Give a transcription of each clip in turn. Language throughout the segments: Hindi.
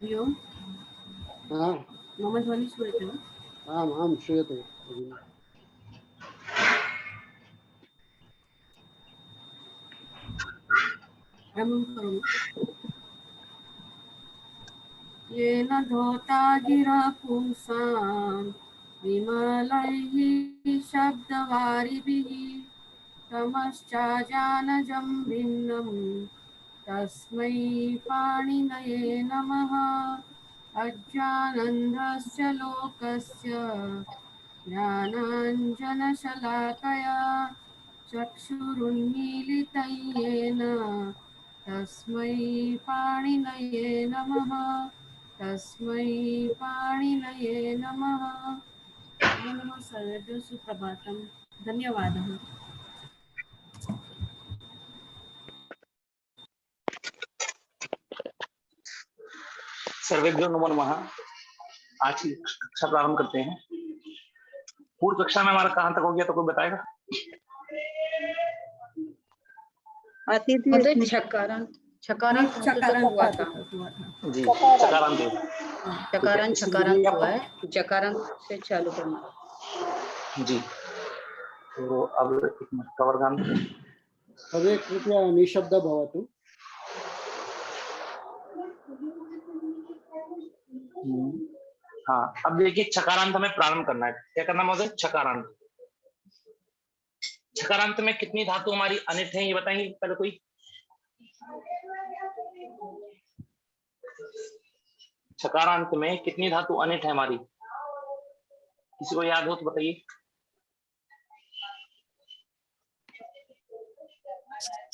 हरिः ओम्। मम ध्वनिः श्रूयते वा? आम् आं श्रूयते भगिनि। आरम्भं करोमि। येन धौता गिरा पुंसां विमलैः शब्दवारिभिः तमश्चाजानजं भिन्नं तस्मै पाणिनये नमः। अज्ञानन्धस्य लोकस्य ज्ञानाञ्जनशलाकया चक्षुरुन्मीलितं येन तस्मै पाणिनये नमः। तस्मै पाणिनये नमः। नमो नमः सर्वेभ्यः सुप्रभातं। धन्यवादः। सर्वेभ्यो नमो नमः। आज की कक्षा प्रारंभ करते हैं। पूर्व कक्षा में हमारा कहां तक हो गया तो कोई बताएगा? छकारांत हुआ था जी, चकारांत हुआ है, जकारांत से चालू करना जी। तो अब एक मिनट कवर गान सर्वे कृपया निशब्द भवतु। हाँ, अब देखिए छकारांत हमें प्रारंभ करना है। क्या करना महोदय? छकारांत। छकारांत में कितनी धातु हमारी अनिट है ये बताएंगे पहले कोई? छकारांत में कितनी धातु अनिट है हमारी? किसी को याद हो तो बताइए।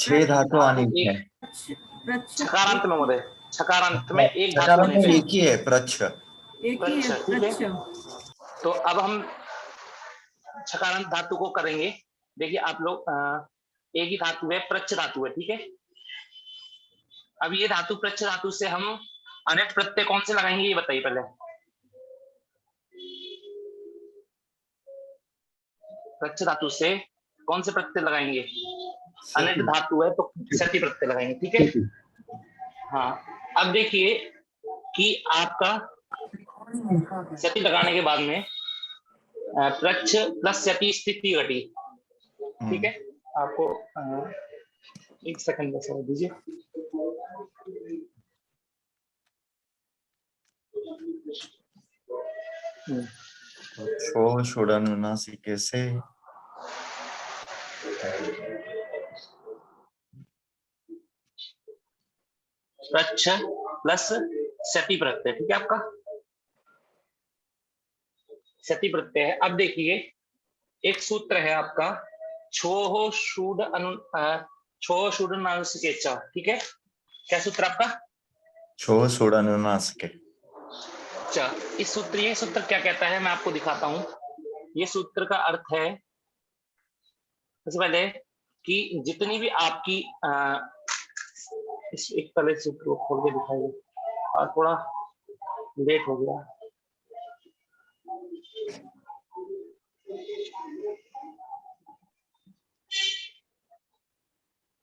6 धातु अनिट है छकारांत में महोदय। छकारांत में एक धातु छकारांत अनिट में है। एक ही है, प्रच्छ। एक ही है, प्रच्छ। तो अब हम छकारांत धातु को करेंगे। देखिए आप लोग एक ही धातु है, प्रच्छ धातु है, ठीक है। अब ये धातु प्रच्छ धातु से हम अनिट प्रत्यय कौन से लगाएंगे ये बताइए पहले। प्रच्छ धातु से कौन से प्रत्यय लगाएंगे? अनिट धातु है तो सति प्रत्यय लगाएंगे, ठीक है। हाँ, अब देखिए कि आपका सति लगाने के बाद में प्रच्छ प्लस सति स्थिति घटी, ठीक है। आपको एक सेकंड बस और दीजिए। छो षोडनुनासिके से प्रच्छ प्लस सति प्रत्यय, ठीक है। आपका सति प्रत्यय है। अब देखिए एक सूत्र है आपका छो षूड अनुनासिके च, ठीक है। क्या सूत्र आपका? छो षोडनुनासिके च। इस सूत्र, ये सूत्र क्या कहता है मैं आपको दिखाता हूं। ये सूत्र का अर्थ है सबसे पहले कि जितनी भी आपकी इस एक पहले सूत्र को खोल के दिखाइए और थोड़ा लेट हो गया।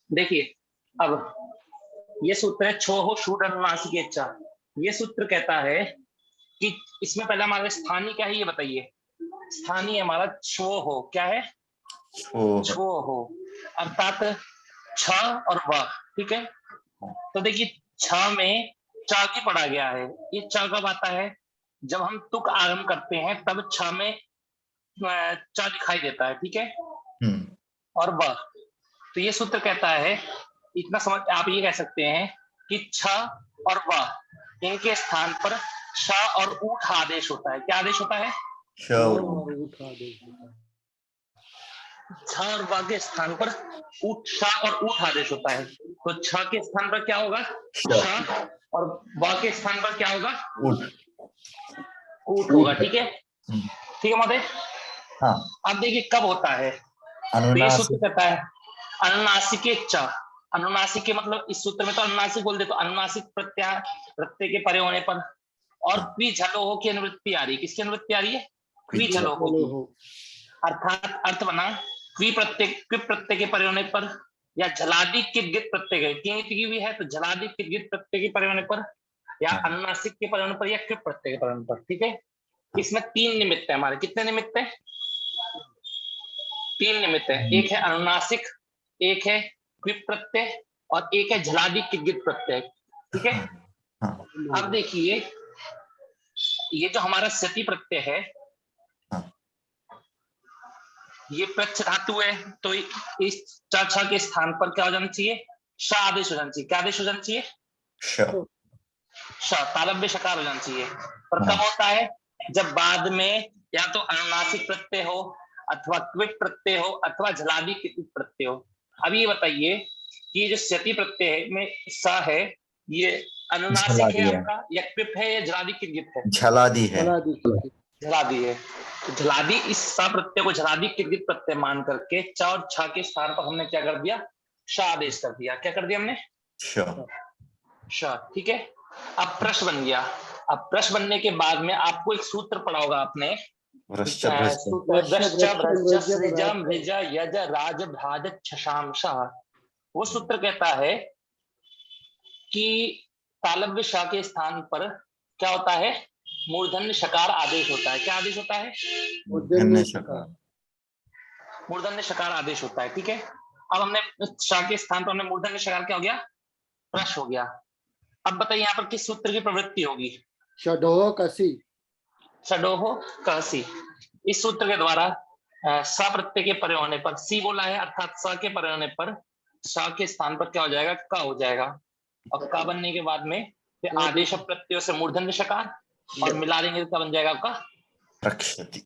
देखिए अब ये सूत्र है छो षूड अनुनासिके च। ये सूत्र कहता है कि इसमें पहले हमारा स्थानीय क्या है ये बताइए। स्थानीय हमारा छो हो, क्या है? छो हो, अर्थात छ और व, ठीक है। तो देखिए छ में च की पढ़ा गया है। ये च कब आता है? जब हम तुक आरंभ करते हैं तब छ में च दिखाई देता है, ठीक है। और व, तो ये सूत्र कहता है, इतना समझ आप ये कह सकते हैं कि छ और व इनके स्थान पर श और ऊठ आदेश होता है। क्या आदेश होता है? श और ऊठ आदेश होता है। छ और व के स्थान पर श और ऊठ आदेश होता है। तो छ के स्थान पर क्या होगा? श, और व के स्थान पर क्या होगा? ऊठ होगा, ठीक है। ठीक है महोदय। हाँ। अब देखिए कब होता है, तो ये सूत्र कहता है अनुनासिके च। अनुनासिके मतलब इस सूत्र में तो अनुनासिक बोल दे, तो अनुनासिक प्रत्यय के परे होने पर और क्वी झलो की अनुवृत्ति आ रही है। किसकी अनुवृत्ति आ रही है? क्वी झलो की। अर्थात अर्थ बना क्वी प्रत्यय के परे होने पर, या झलादि कित गित प्रत्यय की भी है तो झलादि कित गित प्रत्यय के परे होने पर, या अनुनासिक के परिवहन पर या क्विप प्रत्यय के परिवहन पर, ठीक है। इसमें 3 निमित्त है हमारे, कितने निमित्त है? 3 निमित्त है, एक है अनुनासिक, एक है क्विप प्रत्यय और एक है झलादि किद्गित प्रत्यय, ठीक है। अब देखिए ये जो हमारा सति प्रत्यय है ये प्रच्छ धातु है, तो इस च छ के स्थान पर क्या हो जाना चाहिए? श आदेश हो जाना चाहिए। क्या आदेश हो जाना चाहिए? श, तालव्य शकार हो जाना चाहिए। पर कब होता है? जब बाद में या तो अनुनासिक प्रत्यय हो अथवा क्विप प्रत्यय हो अथवा झलादि किद्गित प्रत्यय हो। अब ये बताइए कि ये जो सति प्रत्यय में स है ये अनुनासिक है आपका या क्विप है या झलादि किद्गित है? झलादि है। झलादि है। तो झलादि, इस सा प्रत्यय को झलादि किद्गित प्रत्यय मान करके च और छ के स्थान पर हमने क्या कर दिया? श आदेश कर दिया। क्या कर दिया हमने? श, ठीक है। अब प्रश्न बन गया। अब प्रश्न बनने के बाद में आपको एक सूत्र पढ़ा होगा आपने, वो सूत्र कहता है कि तालव्य श के स्थान पर क्या होता है? मूर्धन्य शकार आदेश होता है। क्या आदेश होता है? मूर्धन्य शकार। मूर्धन्य शकार आदेश होता है, ठीक है। अब हमने श के स्थान पर हमने मूर्धन्य शकार क्या हो गया? प्रश्न हो गया। अब बताइए यहाँ पर किस सूत्र की प्रवृत्ति होगी? षडोह कसी। षडोह कहसी। इस सूत्र के द्वारा स प्रत्यय के परे होने पर सी बोला है, अर्थात स के परे होने पर श के स्थान पर क्या हो जाएगा? क हो जाएगा। और क बनने के बाद में फिर आदेश प्रत्ययों से मूर्धन्य शकार और मिला देंगे तो क्या बन जाएगा आपका? प्रक्षति।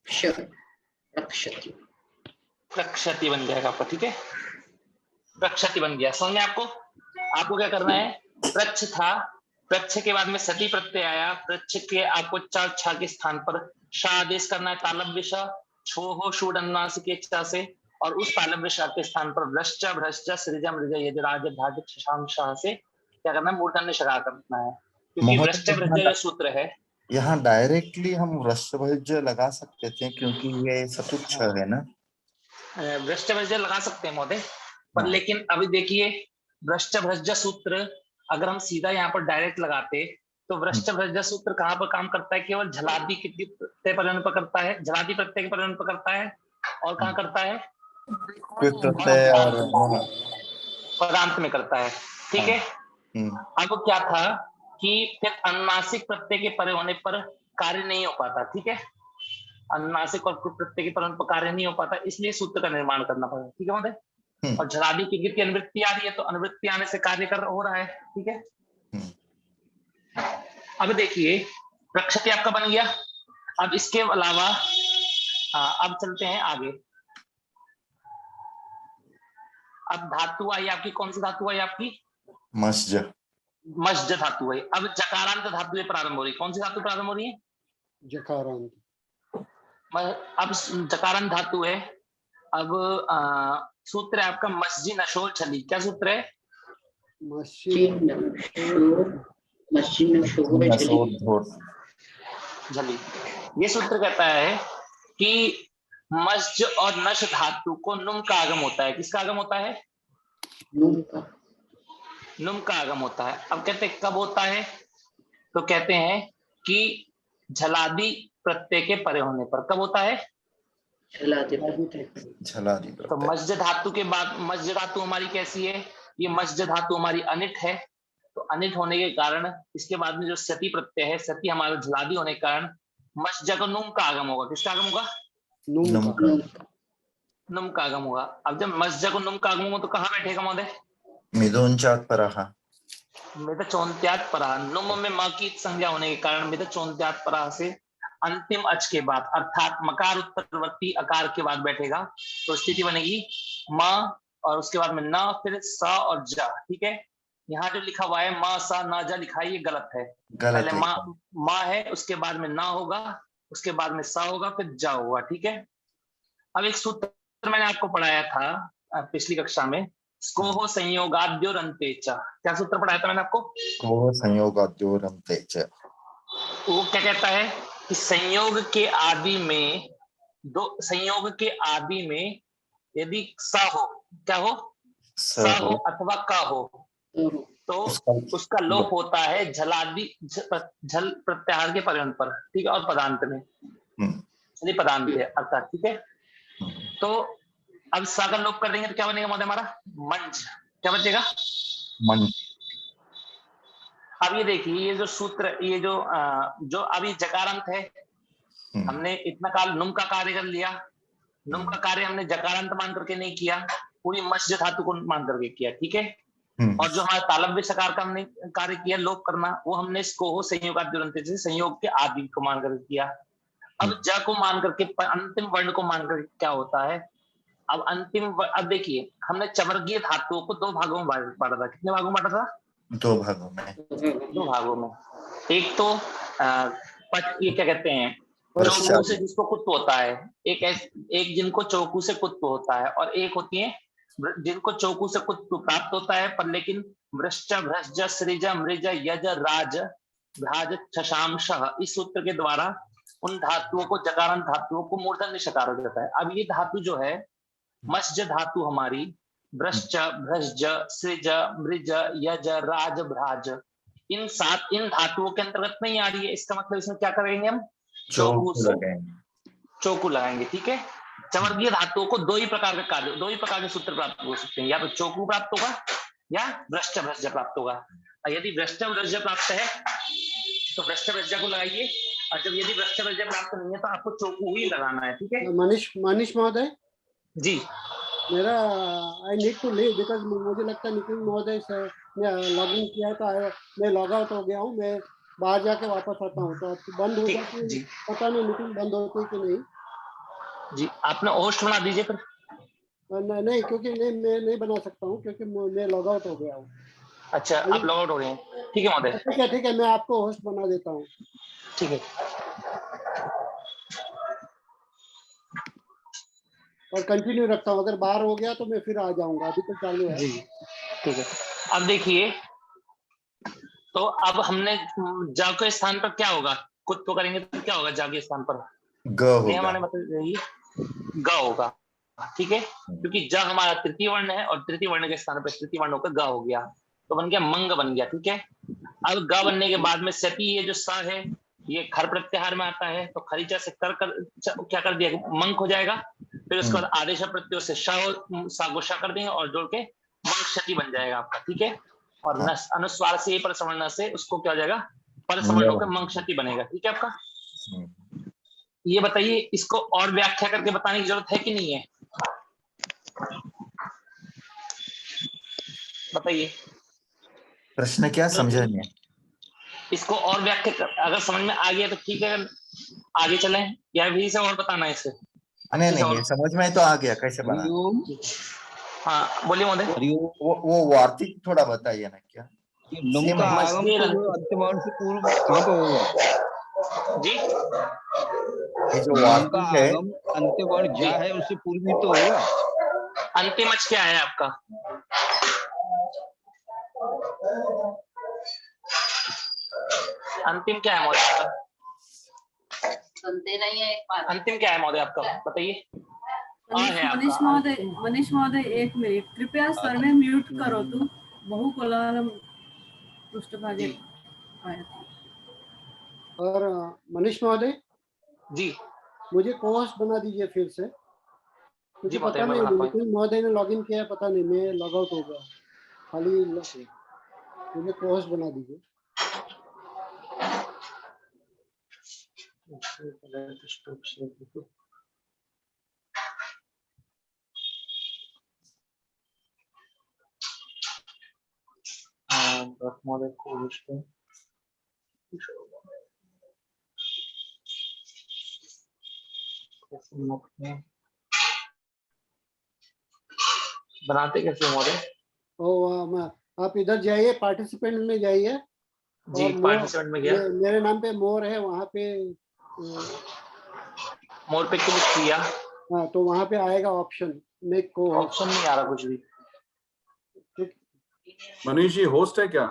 प्रक्षति बन जाएगा आपका, ठीक है। प्रक्षति बन गया, समझ में आपको? आपको क्या करना है? प्रच्छ था, प्रच्छ के बाद में सती प्रत्यय आया, प्रच्छ के आपको च छ के स्थान पर श आदेश करना है तालव्य श, छो शूड अनुनासिक के च से, और उस तालव्य श के स्थान पर भ्रश्च भ्रश्च सृज मृज यज राज धाज शशाम शाह से क्या करना है? मूर्धन्य शकार करना है। क्योंकि भ्रश्च भ्रज जो सूत्र है यहाँ डायरेक्टली हम वृषभज लगा सकते थे क्योंकि ये सतुच्छ है ना। भ्रष्ट भ्रज लगा सकते हैं महोदय, पर लेकिन अभी देखिए भ्रष्ट भ्रज सूत्र अगर हम सीधा यहाँ पर डायरेक्ट लगाते तो भ्रष्ट भ्रज सूत्र कहाँ पर काम करता है? केवल झलादि किद्गित प्रत्यय परिवहन पर करता है, झलादि प्रत्यय के परिवहन पर करता है, और कहाँ करता है? प्रत्यय और पदांत में करता है, ठीक है। अब क्या था कि फिर अनुनासिक प्रत्यय के परे होने पर कार्य नहीं हो पाता, ठीक है। अनुनासिक और प्रत्यय के परिवहन पर कार्य नहीं हो पाता, इसलिए सूत्र का निर्माण करना पड़ेगा, ठीक है महोदय। और झलादि किद्गित की अनुवृत्ति आ रही है तो अनुवृत्ति आने से कार्य कर हो रहा है, ठीक है। अब देखिए प्रक्षति आपका बन गया। अब इसके अलावा अब चलते हैं आगे। अब धातु आई आपकी, कौन सी धातु आई आपकी? मस्ज। मस्ज धातु है। अब जकारांत धातु प्रारंभ हो रही, कौन सी धातु प्रारंभ हो रही है? जकारांत। अब जकारांत धातु है। अब सूत्र है आपका मस्जी नशोर छली। क्या सूत्र है? झली। ये सूत्र कहता है कि मस्ज और नश धातु को नुम का आगम होता है। किसका आगम होता है? नुम का आगम होता है। अब कहते हैं कब होता है? तो कहते हैं कि झलादि प्रत्यय के परे होने पर। कब होता है? झलादि। तो मस्ज धातु के बाद, मस्ज धातु हमारी कैसी है? ये मस्ज धातु हमारी अनिट है, तो अनिट होने के कारण इसके बाद में जो सती प्रत्यय है, सती हमारा झलादि होने के कारण मस्ज को नुम का आगम होगा। किसका आगम होगा? नुम का आगम होगा। अब जब मस्ज को नुम का आगम होगा तो कहाँ बैठेगा महोदय? मिदोंचात परहा। मिद चौंत्यात परहा। नुम में म की संज्ञा होने के कारण मिद चौंत्यात परहा से अंतिम अच के बाद अर्थात मकार उत्तरवर्ती अकार के बाद बैठेगा, तो स्थिति बनेगी म और उसके बाद में न, फिर स और ज, ठीक है। यहाँ जो लिखा हुआ है म स न ज लिखा है, ये गलत है। पहले म है, उसके बाद में न होगा, उसके बाद में स होगा, फिर ज होगा, ठीक है। अब एक सूत्र मैंने आपको पढ़ाया था पिछली कक्षा में, स्कोह संयोगाद्योरन्तेच। क्या सूत्र पढ़ाया था मैंने आपको? स्कोह संयोगाद्योरन्तेच। वो क्या कहता है कि संयोग के आदि में, दो संयोग के आदि में यदि स हो, क्या हो? स हो अथवा क हो, तो उसका- उसका लोप होता है झलादि झल प्रत्याहार के पर्यंत पर, ठीक है, और पदांत में, चलिए पदांत है अर्थात, ठीक है। तो अब सा का लोप कर देंगे तो क्या बनेगा महोदय हमारा? मंच। क्या बचेगा? मन। अब ये देखिए, ये जो सूत्र, ये जो जो अभी जकारांत है, हमने इतना काल नुम का कार्य कर लिया। नुम का कार्य हमने जकारांत मान करके नहीं किया, पूरी मत्स्य धातु को मान करके किया, ठीक है। और जो हमारा तालव्य सकार का हमने कार्य किया लोप करना, वो हमने इसको हो संयोग से संयोग के आदि को मान करके किया। अब ज को मान करके अंतिम वर्ण को मान करके क्या होता है? अब अब देखिए, हमने चवर्गीय धातुओं को दो भागों में बांटा था। कितने भागों में बांटा था? दो भागों में। दो भागों में। एक तो ये क्या कहते हैं, चौकू से जिसको कुत्व होता है, एक जिनको चौकू से कुत्व होता है, और एक होती है जिनको चौकू से कुत्व प्राप्त होता है, पर लेकिन वृश्च भ्रश्च सृज मृज यज राज भ्राज छशांश, इस सूत्र के द्वारा उन धातुओं को, जकारांत धातुओं को मूर्धन्य शकार हो जाता है। अब ये धातु जो है, मत्स्य धातु हमारी, भ्रश्च भ्रश्च सृज मृज यज राज भ्राज, इन धातुओं के अंतर्गत नहीं आ रही है। इसका मतलब इसमें क्या करेंगे हम? चौकू लगाएंगे, ठीक है। चवर्गीय धातुओं को दो ही प्रकार के सूत्र प्राप्त हो सकते हैं, या तो चौकू प्राप्त होगा या भ्रष्ट भ्रष्ट प्राप्त होगा। यदि भ्रष्ट भ्रष्ट प्राप्त है तो भ्रष्ट भ्रष्ट को लगाइए, और जब यदि भ्रष्ट भ्रष्ट प्राप्त नहीं है तो आपको चौकू ही लगाना है, ठीक है। मनीष महोदय जी, मेरा I need to leave because मुझे लगता है नितिन महोदय से मैं लॉग इन किया तो मैं लॉग आउट हो गया हूँ, मैं बाहर जाके वापस आता हूँ, तो आपको बंद होगा कि पता नहीं, मीटिंग बंद होती है कि नहीं। जी, आपने होस्ट बना दीजिए फिर। नहीं, क्योंकि मैं नहीं बना सकता हूँ क्योंकि मैं लॉग आउट हो गया हूँ। अच्छा, आप लॉग आउट हो गए हैं, ठीक है महोदय। ठीक है, मैं आपको होस्ट बना देता हूँ। ठीक है, और कंटिन्यू रखता हूँ, अगर बाहर हो गया तो मैं फिर आ जाऊंगा, अभी तो चालू है। जी ठीक है। अब देखिए, तो अब हमने जा के स्थान पर क्या होगा? कुछ तो करेंगे तो क्या होगा? जा के स्थान पर हमारे मतलब ग होगा, ठीक है, क्योंकि ज हमारा तृतीय वर्ण है और तृतीय वर्ण के स्थान पर तृतीय वर्ण होकर ग हो गया, तो बन गया मंग बन गया, ठीक है। अब ग बनने के बाद में सती, ये जो स है ये खर प्रत्याहार में आता है, तो खरीचा से क्या कर दिया? मंग हो जाएगा। फिर उसके बाद आदेश प्रत्यय से सा कर देंगे और जोड़ के मंग क्षति बन जाएगा आपका, ठीक है। और अनुस्वार से पर सवर्ण से उसको क्या हो जाएगा? पर सवर्ण होकर मंग क्षति बनेगा, ठीक है आपका। ये बताइए, इसको और व्याख्या करके बताने की जरूरत है कि नहीं है? बताइए प्रश्न क्या, समझा नहीं। इसको और व्याख्या अगर समझ में आ गया तो ठीक है, आगे चलें या भी से और बताना है इसे? नहीं, समझ में तो आ गया, कैसे बना। हाँ बोलिए महोदय। वो वार्तिक थोड़ा बताइए ना, क्या नुम का आगम तो अंतिम वर्ण से पूर्व कहाँ पे होगा जी? ये जो नुम का वार्तिक है, आगम अंतिम वर्ण जा है उससे पूर्व ही तो होगा। अंतिम अच क्या है आपका? अंतिम क्या है महोदय आपका? सुनते नहीं है एक बार। अंतिम क्या है महोदय आपका, बताइए। मनीष महोदय एक मिनिट, कृपया सर्वे म्यूट करो तू बहुकोलाहल पृष्ठभागे आया। और मनीष महोदय जी, मुझे को-होस्ट बना दीजिए फिर से, क्योंकि पता नहीं नितिन महोदय ने लॉगिन किया है, पता नहीं, मैं लॉग आउट हो गया, खाली मुझे को-होस्ट बना दीजिए। बनाते कैसे महोदय? आप इधर जाइए, पार्टिसिपेंट में जाइए, जी पार्टिसिपेंट में गया, मेरे नाम पे मोर है, वहाँ पे मोर पे क्लिक किया। हाँ, तो वहाँ पे आएगा ऑप्शन, मेक को ऑप्शन नहीं आ रहा कुछ भी। मनीष जी होस्ट है क्या?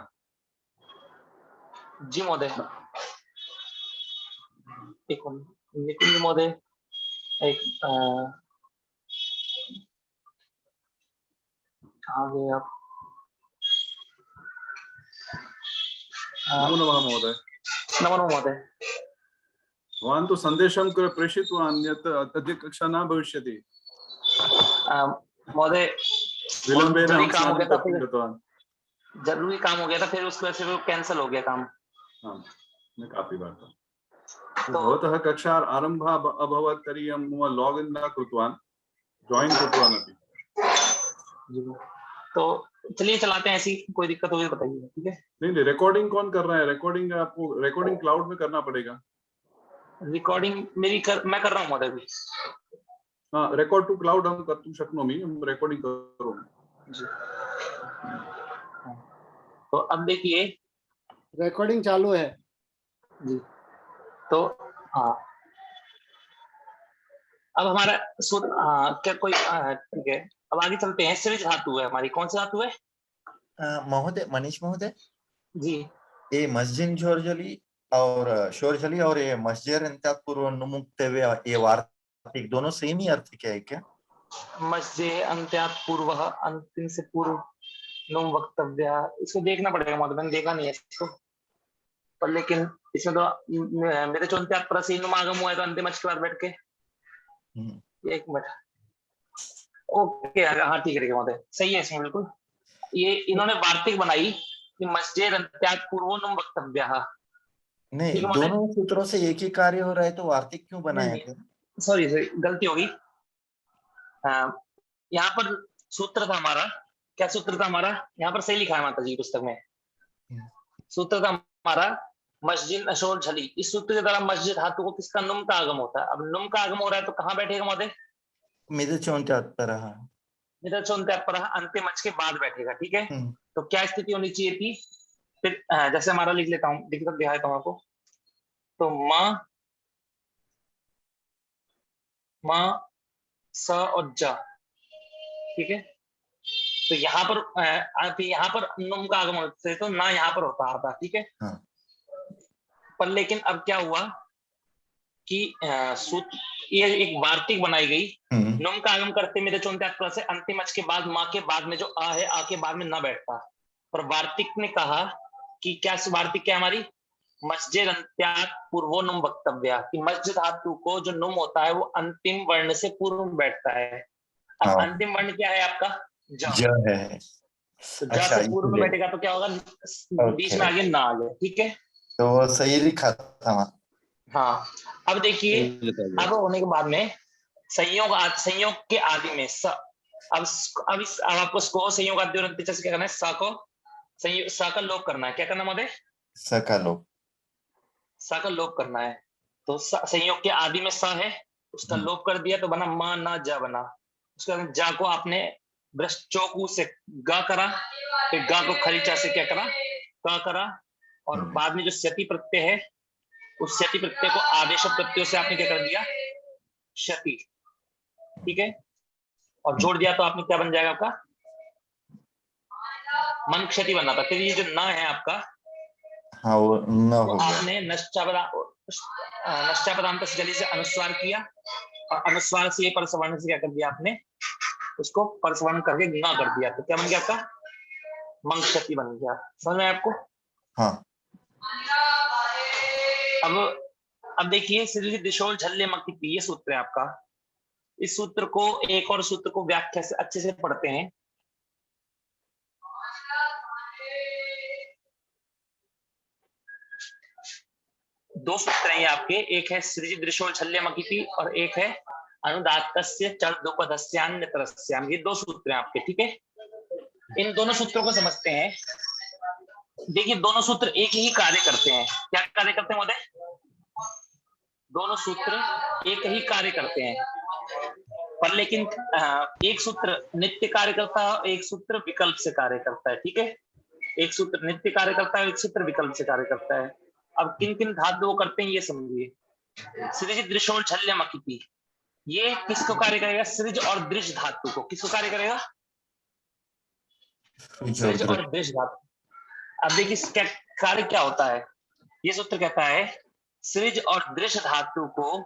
जी महोदय, एक नितिन महोदय, एक कहाँ गए आप? नमो नमः महोदय। नमो नमः महोदय। भवान् तु सन्देशं प्रेषितवान् यत् अद्य कक्षा न भविष्यति। महोदय विलम्बेन जरूरी अहं काम हो स्नानं गया था, कर्तुं गतवान्। जरूरी काम हो गया था, फिर उसकी वजह से वो कैंसिल हो गया काम। आम्, न कापि वार्ता। तो भवतः कक्षा आरम्भः अभवत् तर्हि अहं मम लागिन् न कृतवान्, जॉइन कृतवान् अपि। तो चलिए चलाते हैं, ऐसी कोई दिक्कत होगी तो बताइए, ठीक है? नहीं, रिकॉर्डिंग कौन कर रहा है? रिकॉर्डिंग आपको रिकॉर्डिंग क्लाउड में करना पड़ेगा। रिकॉर्डिंग मैं कर रहा हूँ महोदय भी। हाँ, रेकॉर्ड टू क्लाउड अहं कर्तुं शक्नोमि, रेकॉर्डिंग करोमि। जी। तो अब देखिए रिकॉर्डिंग चालू है जी। तो हाँ, अब हमारा सूत्र क्या कोई ठीक है, अब आगे चलते हैं। सृज धातु है हमारी, कौन सी धातु है महोदय, मनीष महोदय, जी? ये मस्जिद शोरजली और शोरजली और ये मस्जिद अंत्यात पूर्व नुमुक्तव्य, ये वार्तिक दोनों सेम ही अर्थ के है क्या? मस्जिद अंत्यात पूर्व, अंतिम से पूर्व, नुम वक्तव्य, इसको देखना पड़ेगा महोदय, मैंने देखा नहीं है इसको, पर लेकिन इसमें तो मेरे चौंत्यात पर से नुम आगम हुआ है, तो अंतिम के बाद बैठ के एक मिनट। ओके, हाँ ठीक है महोदय, सही है इसमें बिल्कुल। ये इन्होंने वार्तिक बनाई कि मस्जिद अंत्यात पूर्व नुम वक्तव्य। नहीं, दोनों सूत्रों से एक ही कार्य हो रहा है तो वार्तिक क्यों बनाया गया? सॉरी गलती होगी। यहाँ पर सूत्र था हमारा, क्या सूत्र था हमारा? यहाँ पर सही लिखा है माता जी पुस्तक में, सूत्र था हमारा मस्जिद अशोर झली। इस सूत्र के द्वारा मस्जिद धातु को किसका नुम का आगम होता है। अब नुम का आगम हो रहा है तो कहाँ बैठेगा महोदय? मेरे चौंत्यात पर अंतिम अच के बाद बैठेगा, ठीक है? तो क्या स्थिति होनी चाहिए थी फिर? जैसे हमारा लिख लेता हूँ, लिख कर दिखाता हूँ आपको। तो म स और ज, ठीक है? तो यहाँ पर नुम का आगमन होता है, तो ना यहाँ पर होता था, ठीक है? पर लेकिन अब क्या हुआ कि ये एक वार्तिक बनाई गई, नुम का आगम करते मेरे चौंत्यात से अंतिम अच के बाद माँ के बाद में जो आ है, आ के बाद में ना बैठता। पर वार्तिक ने कहा कि क्या वार्तिक क्या हमारी मस्जिद अंत्यात पूर्वो नुम वक्तव्य, कि मस्जिद धातु को जो नुम होता है वो अंतिम वर्ण से पूर्व में बैठता है। अब अंतिम वर्ण क्या है आपका? ज है। तो ज से पूर्व में बैठेगा तो क्या होगा? बीच में आगे ना आ गया, ठीक है? तो वो सही लिखा था। हाँ, अब देखिए, अब होने के बाद में संयोग के आदि में स, अब आपको स्को संयोग आदि और क्या करना है? स को स का लोप करना है। क्या करना महोदय? स का लोप करना है। तो संयोग के आदि में स है, उसका लोप कर दिया तो बना म ना ज बना। उसके बाद जा को आपने ब्रश चौकू से ग करा, फिर ग को खरीचा से क्या करा? क करा, और बाद में जो स्यति प्रत्यय है, उस स्यति प्रत्यय को आदेश प्रत्यय से आपने क्या कर दिया? क्षति, ठीक है? और जोड़ दिया तो आपने क्या बन जाएगा आपका? मन क्षति बनना था। फिर ये जो न है आपका, हाँ, वो न हो गया। आपने नश्चापदांत से जली से अनुस्वार किया, और अनुस्वार से ये परसवर्ण से क्या कर दिया आपने? उसको परसवर्ण करके न कर दिया, तो क्या बन गया आपका? मंग क्षति बन गया। समझ में आपको? हाँ। अब देखिए, सृज दिशोल झल्ले मक्की, ये सूत्र है आपका। इस सूत्र को, एक और सूत्र को व्याख्या से अच्छे से पढ़ते हैं। दो सूत्र हैं ये आपके, एक है सृज दृशोल झल्ले मक्की और एक है अनुदात्तस्य चर्दुपदस्यान्यतरस्याम। ये दो सूत्र हैं आपके, ठीक है? इन दोनों सूत्रों को समझते हैं। देखिए, दोनों सूत्र एक ही कार्य करते हैं। क्या कार्य करते हैं महोदय? दोनों सूत्र एक ही कार्य करते हैं, पर लेकिन एक सूत्र नित्य कार्य करता है, एक सूत्र विकल्प से कार्य करता है, ठीक है? एक सूत्र नित्य कार्य करता है, एक सूत्र विकल्प से कार्य करता है। अब किन किन धातु वो करते हैं ये समझिए। सृज दृशोल झल्य मकिति, ये किसको कार्य करेगा? सृज और दृश धातु को। किसको कार्य करेगा? सृज और दृश धातु। अब देखिए इसका कार्य क्या होता है। ये सूत्र कहता है सृज और दृश धातु को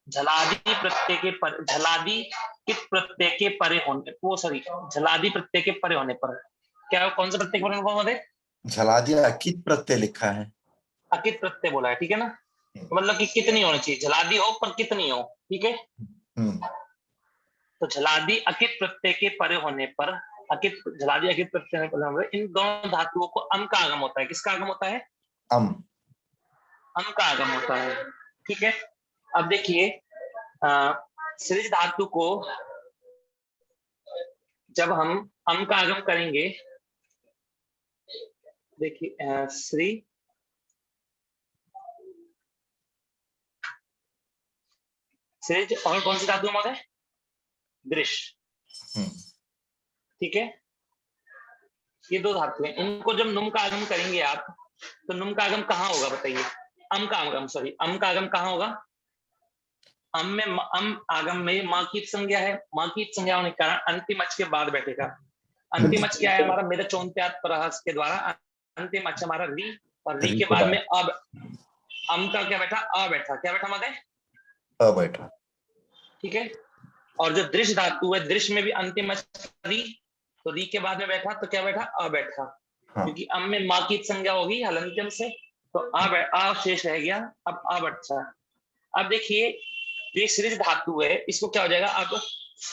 झलादि प्रत्यय के पर, झलादि कित प्रत्यय के परे होने, वो सॉरी झलादि प्रत्यय के परे होने पर, क्या कौन सा प्रत्यय परे होने पर? झलादी अकित प्रत्यय लिखा है। अकित प्रत्यय बोला है, ठीक है ना, तो मतलब कि कितनी होनी चाहिए, झलादी हो पर कितनी हो, ठीक है। तो झलादी अकित प्रत्यय के परे होने पर, अकित झलादी अकित प्रत्यय पर, इन दोनों धातुओं को अम का आगम होता है। किसका आगम होता है? अम का आगम होता है, ठीक है। अब देखिए सृज धातु को जब हम अम का आगम करेंगे, देखिए सृज और कौन सी धातु महोदय? दृश्य, ठीक है। ये दो धातु हैं, इनको जब नुम का आगम करेंगे आप, तो नुम का आगम कहाँ होगा बताइए? अम का आगम, सॉरी, अम का आगम कहाँ होगा? अम में, अम आगम में माँ की संज्ञा है, माँ की संज्ञा होने के कारण अंतिम अच के बाद बैठेगा। अंतिम अच क्या है हमारा? मेरे चौंत्यात प्रहस के द्वारा अंतिम अच हमारा री, और री के बाद में अब अम का क्या बैठा? अ बैठा। क्या बैठा माते? अ बैठा, ठीक है। और जो दृश्य धातु है, दृश्य में भी अंतिम अच री, तो री के बाद में बैठा तो क्या बैठा? अ बैठा। हाँ। क्योंकि अम में माँ की संज्ञा होगी हलंत्यम से, तो अ शेष रह गया, अब अ बैठा। अब देखिए ये सृज धातु है, इसको क्या हो जाएगा? अब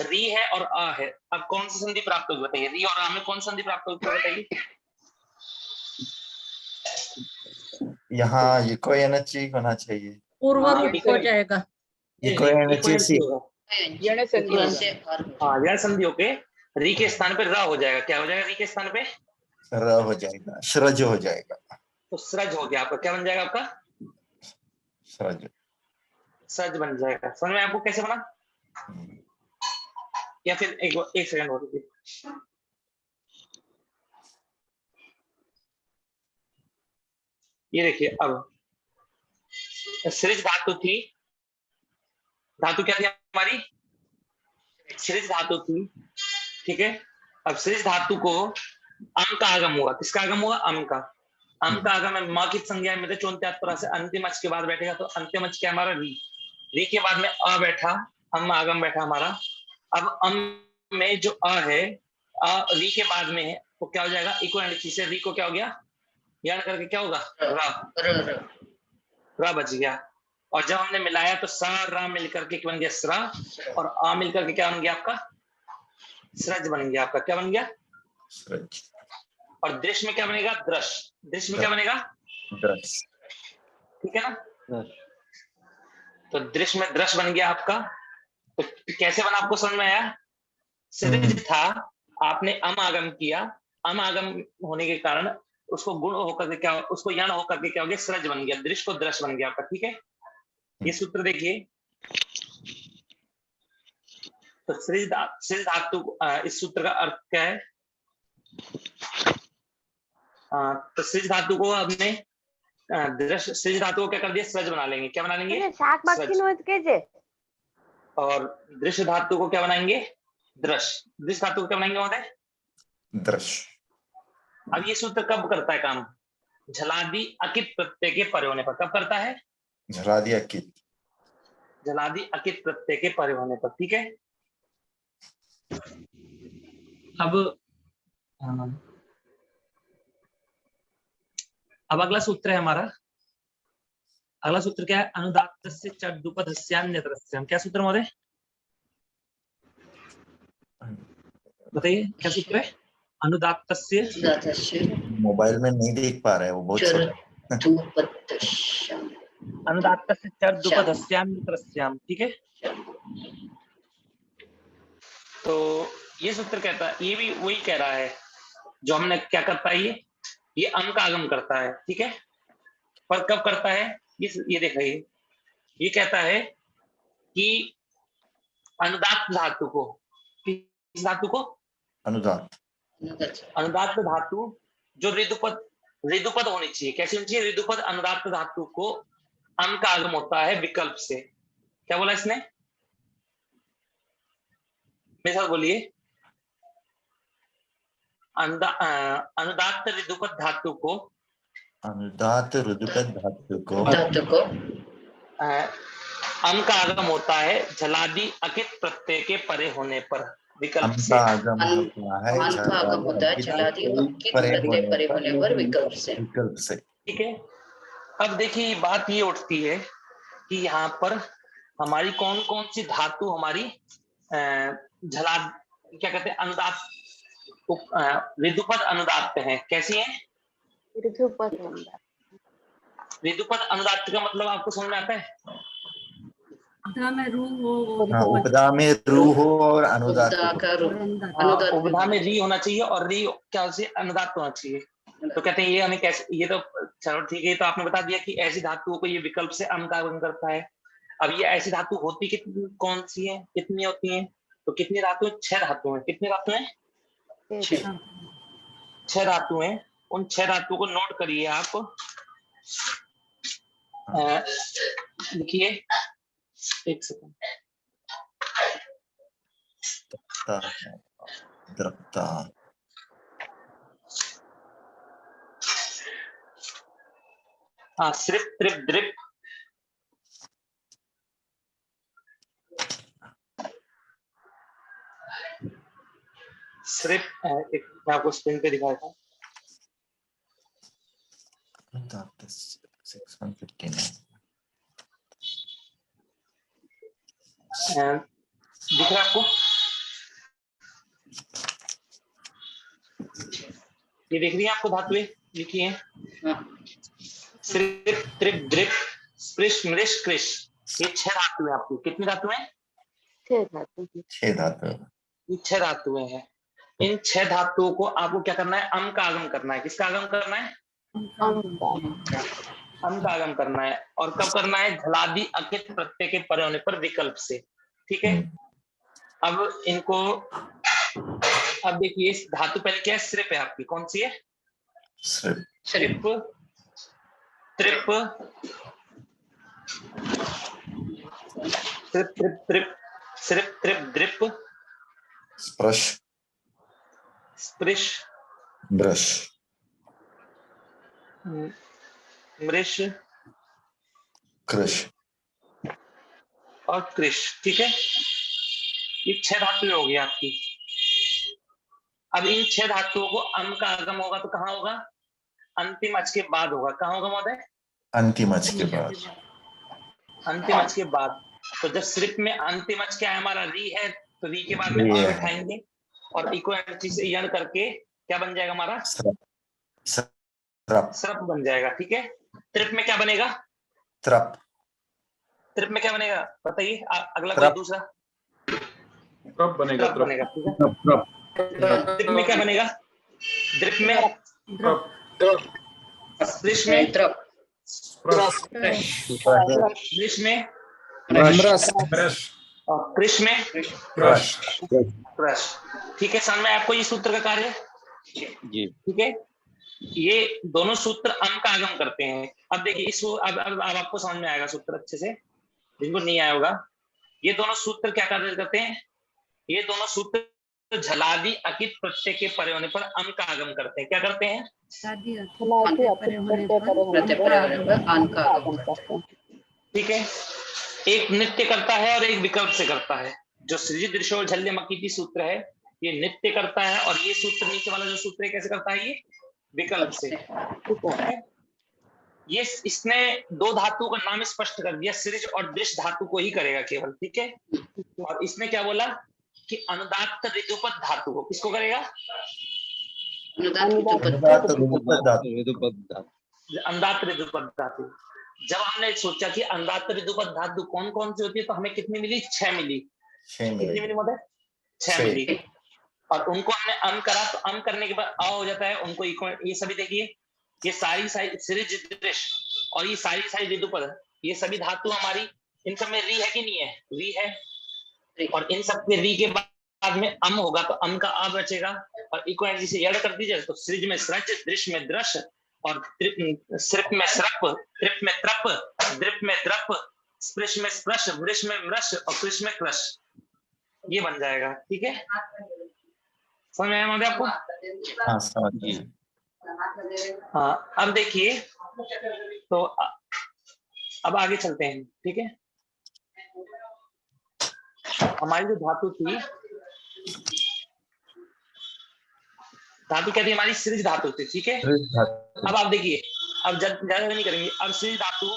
री है और अ है, अब कौन सी संधि प्राप्त होगी बताइए? री और अ में कौन सी संधि प्राप्त होगी बताइए? यहाँ इको एनर्जी होना चाहिए, पूर्व रूप हो जाएगा। इको एनर्जी हाँ, संधि होके री के स्थान पे र हो जाएगा। क्या हो जाएगा? री के स्थान पे र हो जाएगा, श्रज हो जाएगा। तो सृज हो गया आपका। क्या बन जाएगा आपका? सृज, सृज बन जाएगा। समझ में आपको कैसे बना? या फिर एक सेकंड हो रुकिए। ये देखिए, अब सृज धातु थी, धातु क्या थी हमारी? सृज धातु थी, ठीक है। अब सृज धातु को अम का आगम हुआ। किसका आगम हुआ? अम का। अम का आगम है माँ की संज्ञा में चौंत्यात्परा से अंतिम अच के बाद बैठेगा, तो अंतिम अच क्या हमारा? री। री के बाद में अ बैठा, अम आगम बैठा हमारा। अब अम में जो अ है, री के बाद में है, तो क्या हो जाएगा? इको एनर्जी से री को क्या हो गया? याद करके क्या होगा? रा बच गया। और जब हमने मिलाया तो सा रा मिलकर के बन गया स्रा, और आ मिलकर के क्या बन गया आपका? सृज बन गया आपका। क्या बन गया? सृज। और दृश्य में क्या बनेगा? दृश्य। दृश्य में क्या बनेगा? दृश्य, ठीक है ना। तो दृश्य में दृश्य बन गया आपका। तो कैसे बना आपको समझ में आया? सृज था, आपने अम आगम किया, अम आगम होने के कारण उसको गुण होकर के क्या, उसको यण होकर के क्या हो गया? सृज बन गया। दृश्य को दृश्य बन गया आपका, ठीक है। ये सूत्र देखिए, तो सृज धातु, इस सूत्र का अर्थ क्या है? तो सृज धातु को हमने दृश्य, सृज धातु को क्या कर दिया? सृज बना लेंगे। क्या बना लेंगे? सृज। और दृश्य धातु को क्या बनाएंगे? दृश्य। दृश्य धातु को क्या बनाएंगे महोदय? दृश्य। अब ये सूत्र कब करता है काम? झलादी अकित प्रत्यय के परे होने पर। कब करता है? झलादी अकित, झलादी अकित प्रत्यय के परे होने पर, ठीक है। अब अगला सूत्र है हमारा, अगला सूत्र क्या है? अनुदात्तस्य चड्डुपधस्यान्यतरस्याम। क्या सूत्र महोदय बताइए, क्या सूत्र है? अनुदात्तस्य, मोबाइल में नहीं देख पा रहे, वो बहुत अनुदात्तस्य चड्डुपधस्यान्यतरस्याम, ठीक है। तो ये सूत्र कहता है, ये भी वही कह रहा है जो हमने क्या करता है, ये अम का आगम करता है, ठीक है। पर कब करता है? ये देखिए, ये कहता है कि अनुदात्त धातु को, किस धातु को? अनुदात्त। अनुदात्त धातु जो ऋदुपद होनी चाहिए। कैसी होनी चाहिए? ऋदुपद अनुदात्त धातु को अम का आगम होता है विकल्प से। क्या बोला इसने? मेरे साथ बोलिए। अनुदात्त ऋदुपद धातु को, अनुदात्त ऋदुपद धातु को अम का आगम होता है झलादी अकित प्रत्यय के परे होने पर। विकल्प से। अंतागम होता है अंतागम होता है झलादि अकित प्रत्यय परे होने पर विकल्प से। विकल्प से। ठीक है, अब देखिए बात ये उठती है कि यहाँ पर हमारी कौन कौन सी धातु हमारी झला क्या कहते हैं अनुदात ऋतुपद अनुदात है। कैसी है? ऋतुपद अनुदात का मतलब आपको समझ में आता है? उपधा में रू हो, हाँ, उपधा में रू हो और अनुदात उपधा का रू, अनुदात। उपधा में री होना चाहिए और री क्या से अनुदात होना चाहिए। तो कहते हैं ये हमें कैसे, ये तो चलो ठीक है, तो आपने बता दिया कि ऐसी धातुओं को ये विकल्प से अनुदान करता है। अब ये ऐसी धातु होती कितनी कौन सी है, कितनी होती है? तो कितनी धातु है? 6 धातु है। कितनी धातु है? 6 धातु है। उन 6 धातुओं को नोट करिए आप। लिखिए, एक सेकंड। द्रप्ता, हाँ, सृप त्रिप द्रिप, सृप, एक मैं आपको स्क्रीन पे दिखाया था। 659 दिख रहा है आपको? ये दिख रही है आपको धातुएं लिखी है? सृप त्रिप द्रिप स्पृश मृश कृश, ये 6 धातुएं आपकी। कितनी धातुएं? 6 धातु। ये 6 धातुएं हैं। इन 6 धातुओं को आपको क्या करना है? अम का आगम करना है। किसका आगम करना है? अम का आगम करना है। और कब करना है? झलादि अकित प्रत्यय के परे होने पर विकल्प से। ठीक है, अब इनको, अब देखिए धातु पहले क्या है? सृप है आपकी। कौन सी है? सृप। सृप त्रिप सृप त्रिप त्रिप सृप त्रिप द्रिप स्पृश स्पृश ब्रश मृष कृश और कृश। ठीक है, ये 6 धातुएं हो गई आपकी। अब इन 6 धातुओं को अम का आगम होगा तो कहाँ होगा? अंतिम अच के बाद होगा। कहाँ होगा महोदय? अंतिम अच के बाद। अंतिम अच के बाद। तो जब सृप में अंतिम अच क्या है हमारा? री है, तो री के बाद में अ बैठाएंगे और इको एनर्जी से यण करके क्या बन जाएगा हमारा? स्रप बन जाएगा। ठीक है, त्रिप में क्या बनेगा? त्रप। त्रिप में क्या बनेगा बताइए? अगला कोई दूसरा ट्रप बनेगा। ट्रप बनेगा। ठीक है, त्रिप में क्या बनेगा? द्रिप में स्पृश में स्पृश में और कृश में क्रश। ठीक है, समझ में आपको ये सूत्र का कार्य? जी। ठीक है, ये दोनों सूत्र अम का आगम करते हैं। अब देखिए इस अब आपको समझ में आएगा सूत्र अच्छे से, जिनको नहीं आया होगा। ये दोनों सूत्र क्या कार्य करते हैं? ये दोनों सूत्र झलादि अकित प्रत्यय के परे होने पर अम का आगम करते हैं। क्या करते हैं? ठीक है, एक नित्य करता है और एक विकल्प से करता है। जो सृजित दृश्यो झल्य मकीति सूत्र है ये नित्य करता है, और ये सूत्र नीचे वाला जो सूत्र है कैसे करता है? ये विकल्प से। ये इसने 2 धातुओं का नाम स्पष्ट कर दिया, सृज और दृश्य धातु को ही करेगा केवल। ठीक है, और इसने क्या बोला कि अनुदात्त ऋतुपद धातु को किसको करेगा? अनुदात्त ऋतुपद धातु। जब हमने सोचा कि अनुदात्त ऋतुपद धातु कौन कौन सी होती है, तो हमें कितनी मिली? 6 मिली। कितनी मिली महोदय? 6 मिली। और उनको हमने अम करा, तो अम करने के बाद अ हो जाता है। उनको ये सभी देखिए, ये सारी सृज दृश्य और ये सारी ऋतुपद, ये सभी धातु हमारी, इन सब में री है कि नहीं है? री है। और इन सब के री के बाद में अम होगा तो अम का अ बचेगा, और इको एनर्जी से यड़ कर दीजिए तो सृज में सृज, दृश्य में दृश्य, और सृप में सृप, त्रिप में त्रप, द्रिप में द्रप, स्पृश में स्पृश, मृश में मृश और कृश में कृश। ये बन जाएगा। ठीक है, समझ में आया महोदय आपको? हाँ, समझ गए। हाँ, अब देखिए, तो अब आगे चलते हैं। ठीक है, हमारी जो धातु थी धातु क्या थी हमारी? सृज धातु थी, ठीक है। अब आप देखिए, अब ज्यादा नहीं करेंगे। अब सृज धातु,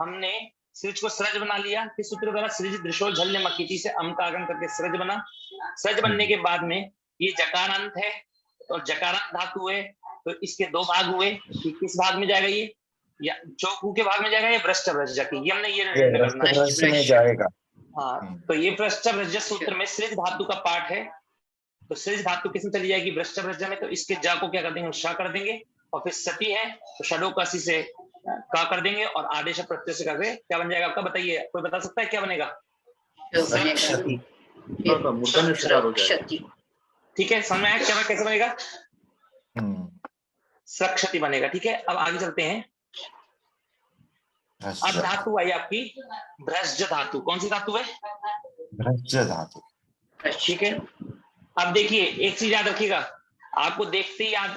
हमने सृज को सृज बना लिया, किस सूत्र द्वारा? सृज दृशो झल्य मकीति से अम का आगम करके सृज बना। सृज बनने के बाद में ये जकारांत है और जकारांत धातु है, तो इसके दो भाग हुए कि किस भाग में जाएगा ये, या चौकू के भाग में जाएगा या भ्रष्ट भ्रज की, ये हमने ये निर्णय करना है। में जाएगा। हाँ, तो ये भ्रष्ट भ्रज सूत्र में सृज धातु का पाठ है, तो सृज धातु किसमें चली जाएगी? भ्रष्ट भ्रज में। तो इसके जा को क्या कर देंगे? श कर देंगे। और फिर सती है तो षडोकासी से का कर देंगे और आदेश प्रत्यय से करके क्या बन जाएगा आपका? बताइए, कोई बता सकता है क्या बनेगा? ठीक है, समझ में आया क्या कैसे बनेगा? सक्षति बनेगा, ठीक है। अब आगे चलते हैं। अब धातु आई आपकी भ्रज धातु। कौन सी धातु है? भ्रज धातु, ठीक है। अब देखिए, एक चीज याद रखिएगा, आपको देखते ही याद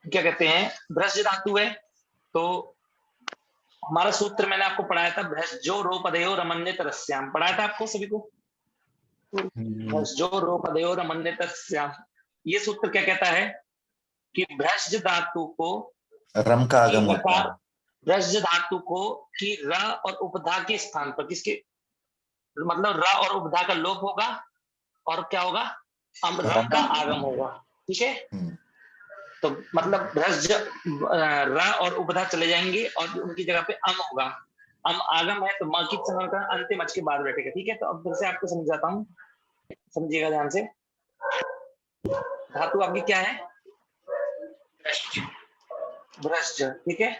क्या कहते हैं, भ्रज धातु है तो हमारा सूत्र मैंने आपको पढ़ाया था, भ्रजो रोपदयो रमन्यत रस्याम, पढ़ाया था आपको सभी को। भ्रजो रोपदयो रमन्यत रस्याम, ये सूत्र क्या कहता है कि भ्रज धातु को रम का आगम होता है। भ्रज धातु को कि र और उपधा के स्थान पर, किसके मतलब र और उपधा का लोप होगा और क्या होगा? रम का आगम होगा, ठीक है। तो मतलब भ्रज र और उपधा चले जाएंगे और उनकी जगह पे अम होगा। अम आगम है तो मौखिक संकरण अंतिम अच के बाद बैठेगा, ठीक है। तो अब फिर से आपको समझाता हूँ, समझिएगा ध्यान से। धातु आपकी क्या है? भ्रज, ठीक है।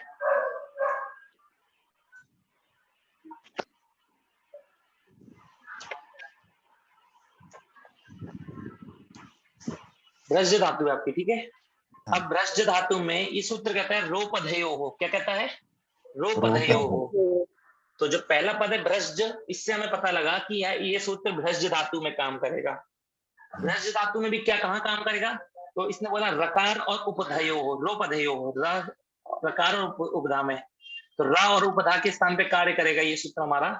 भ्रज धातु है आपकी, ठीक है। अब भ्रज धातु में ये सूत्र कहता है रोपधयो हो। क्या कहता है? रोपधयो हो। तो जो पहला पद है भ्रज, इससे हमें पता लगा कि ये सूत्र भ्रज धातु में काम करेगा। भ्रज धातु में भी क्या कहाँ काम करेगा? तो इसने बोला रकार और उपधयो हो, रोपधयो हो, रकार और उपधा में। तो र और उपधा के स्थान पे कार्य करेगा ये सूत्र हमारा,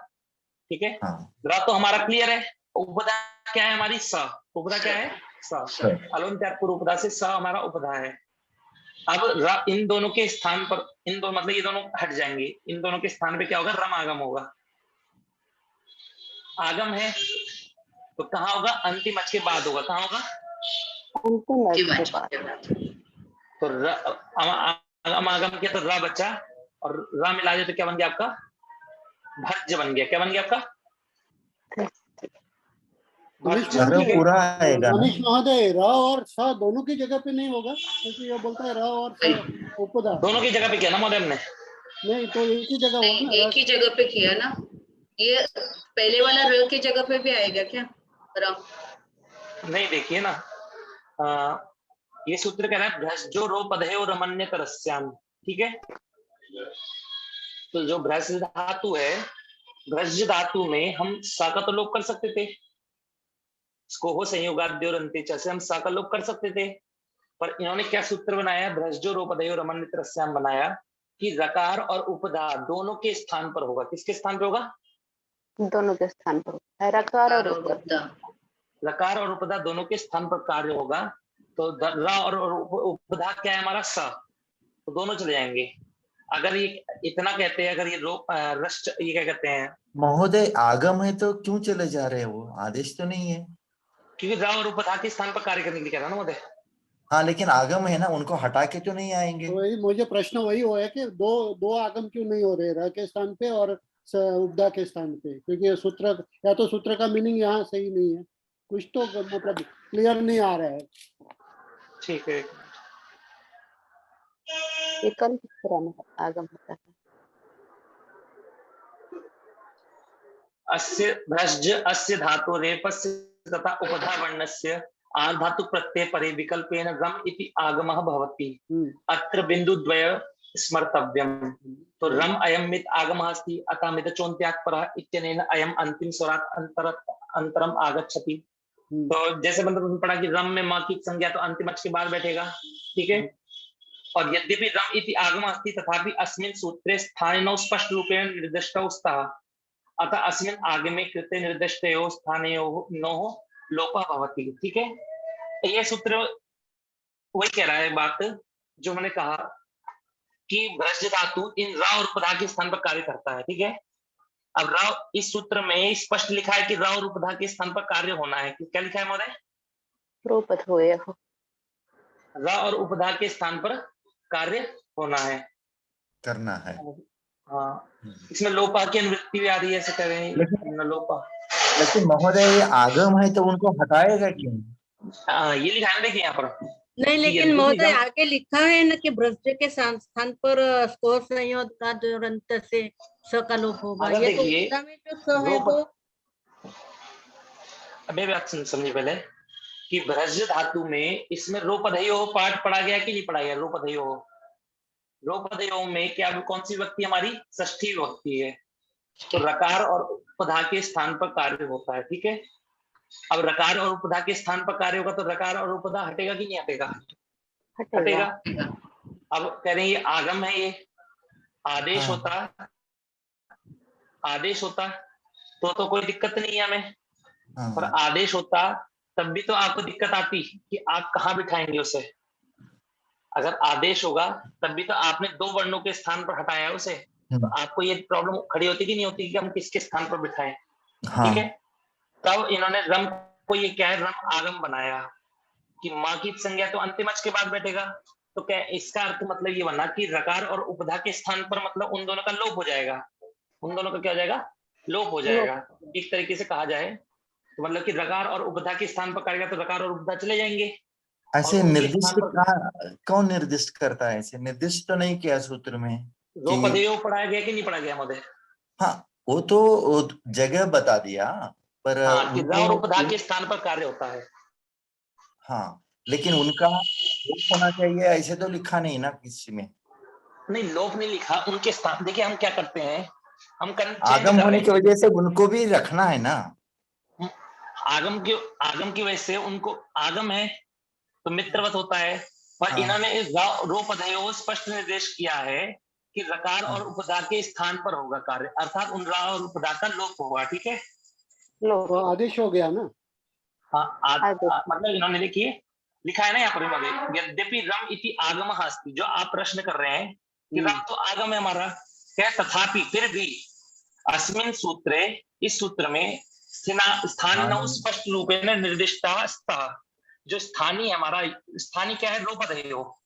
ठीक है। र तो हमारा क्लियर है, उपधा क्या है हमारी? स। उपधा क्या है? स। अलंत्यात्पुर उपधा से स हमारा उपधा है। अब इन दोनों के स्थान पर, इन दोनों मतलब ये दोनों हट जाएंगे, इन दोनों के स्थान पे क्या होगा? रम आगम होगा। आगम है तो कहाँ होगा? अंतिम अच के बाद होगा। कहाँ होगा? तो आगम किया तो रा बच्चा, और रा मिला दे तो क्या बन गया आपका? भज्ज बन गया। क्या बन गया आपका? पूरा आएगा। मनीष महोदय, र और स दोनों की जगह पे नहीं होगा, क्योंकि ये बोलता है र और स उपधा दोनों की जगह पे किया ना महोदय हमने? नहीं, तो एक ही जगह होगा ना, एक ही जगह पे किया ना। ये पहले वाला र की जगह पे भी आएगा क्या? र नहीं, देखिए ना, ये सूत्र कह रहा है भ्रजो रोपधयो रमन्यत रस्याम, ठीक है। तो जो भ्रज धातु है, भ्रज धातु में हम सा का तो लोप कर सकते थे, इसको हो संयोगाद्योरन्ते च से हम सा का लोप कर सकते थे, पर इन्होंने क्या सूत्र बनाया? भ्रजो रोपधयो रमन्यत रस्याम बनाया कि रकार और उपधा दोनों के स्थान पर होगा। किसके स्थान पर होगा? दोनों के स्थान पर रकार और उपधा। रकार और उपधा दोनों के स्थान पर कार्य होगा। तो र और उपधा क्या है हमारा? स। तो दोनों चले जाएंगे। अगर ये इतना कहते हैं, अगर ये रष्ट, ये क्या कहते हैं महोदय, आगम है तो क्यों चले जा रहे हैं? वो आदेश तो नहीं है, क्योंकि र और उपधा के स्थान पर कार्य करने के लिए कह रहा ना महोदय। हाँ, लेकिन आगम है ना, उनको हटा के तो नहीं आएंगे। तो वही मुझे प्रश्न वही हुआ है कि दो आगम क्यों नहीं हो रहे, र के स्थान पे और उपधा के स्थान पे? क्योंकि ये सूत्र, या तो सूत्र का मीनिंग यहाँ सही नहीं है, कुछ तो मतलब क्लियर नहीं आ रहा है। ठीक है, एकल आगम होता है। अस्य भ्रज अस्य धातु रेपस्य तथा उपधा वर्णस्य आधातु प्रत्यय परे विकल्पेन रम इति आगमः भवति। अत्र बिंदुद्वय स्मर्तव्यम्। तो रम अयम मित आगमः अस्ति, अतः मिदचोन्त्यात् परः इत्यनेन अयम अंतिम स्वरात् अंतरम आगच्छति। तो जैसे मतलब पढ़ा कि रम में मौखिक संज्ञा तो अंतिम अच के बाद बैठेगा, ठीक है। और यद्यपि रम इति आगमः अस्ति तथापि अस्मिन् सूत्रे स्थानिनौ स्पष्ट रूपेण निर्दिष्टौ स्तः, अतः अस्मिन् आगमे कृते निर्दिष्टयोः स्थानयोः नोः लोपः भवति, ठीक है। ये सूत्र वही कह रहा है बात जो मैंने कहा कि भ्रज धातु इन रा और उपधा के स्थान पर कार्य करता है, ठीक है। अब रा, इस सूत्र में स्पष्ट लिखा है कि रा और उपधा के स्थान पर कार्य होना है। क्या लिखा है महोदय? रूपद्वयोः रा और उपधा के स्थान पर कार्य होना है, करना है। हाँ। इसमें लोपा की अनुवृत्ति भी आ रही है, ऐसे कह रहे हैं लोपा। लेकिन महोदय ये आगम है तो उनको हटाएगा क्यों? ये लिखा है, देखिए यहाँ पर। नहीं, लेकिन यद्यपि महोदय गम- आगे लिखा है ना कि भ्रज के स्थान पर स्कोर संयोग का दुरंत से स का लोप होगा। अगर ये तो देखिए, उपधा में जो स है रोप- वो अभी बात समझिए पहले कि भ्रज धातु में इसमें रोपधयो पाठ पढ़ा गया कि नहीं पढ़ा गया? रोपधयो में क्या कौन सी विभक्ति हमारी? षष्ठी विभक्ति है। तो रकार और उपधा के स्थान पर कार्य होता है, ठीक है। अब रकार और उपधा के स्थान पर कार्य होगा तो रकार और उपधा हटेगा कि नहीं हटेगा? हटेगा। अब कह रहे हैं ये आगम है, ये आदेश हाँ। होता तो कोई दिक्कत नहीं है हमें। पर हाँ। आदेश होता तब भी तो आपको दिक्कत आती कि आप कहाँ बिठाएंगे उसे। अगर आदेश होगा तब भी तो आपने दो वर्णों के स्थान पर हटाया उसे, तो आपको ये प्रॉब्लम खड़ी होती कि नहीं होती कि हम किसके स्थान पर बिठाएं, हाँ। ठीक है। तब इन्होंने रम को ये क्या है, रम आगम बनाया कि माँ की संज्ञा तो अंतिम अच के बाद बैठेगा। तो क्या इसका अर्थ मतलब ये बना कि रकार और उपधा के स्थान पर मतलब उन दोनों का लोप हो जाएगा। उन दोनों का क्या हो जाएगा? लोप हो जाएगा। एक तरीके से कहा जाए तो मतलब कि रकार और उपधा के स्थान पर करेगा तो रकार और उपधा चले जाएंगे। ऐसे और उनके निर्दिष्ट स्थान पर- कौन निर्दिष्ट करता है? ऐसे निर्दिष्ट तो नहीं किया सूत्र में कि रोपधेयो पढ़ाया गया कि नहीं पढ़ा गया महोदय? हाँ, वो तो जगह बता दिया, पर हाँ, कि र और उपधा उनको के स्थान पर कार्य होता है। हाँ, लेकिन उनका लोप होना चाहिए ऐसे तो लिखा नहीं ना किसी में। नहीं, लोप नहीं लिखा, उनके स्थान। देखिए हम क्या करते हैं, हम आगम होने की वजह से उनको भी रखना है ना। आगम की वजह से उनको आगम है तो मित्रवत होता है। पर हाँ। इन्होंने इस रोपधयो स्पष्ट निर्देश किया है कि रकार और उपधा के स्थान पर होगा कार्य, अर्थात उन रा और उपधा का लोप होगा, ठीक है। लोप तो आदेश हो गया ना। हाँ, आदेश। मतलब इन्होंने लिखा है ना यहाँ पर, यद्यपि रम इति आगम अस्ति, जो आप प्रश्न कर रहे हैं कि रम तो आगम है हमारा, क्या तथापि फिर भी अस्मिन सूत्रे, इस सूत्र में स्थान स्पष्ट रूपेण निर्दिष्टा स्तः, जो स्थानीय हमारा स्थानीय क्या है, रोपधेयो,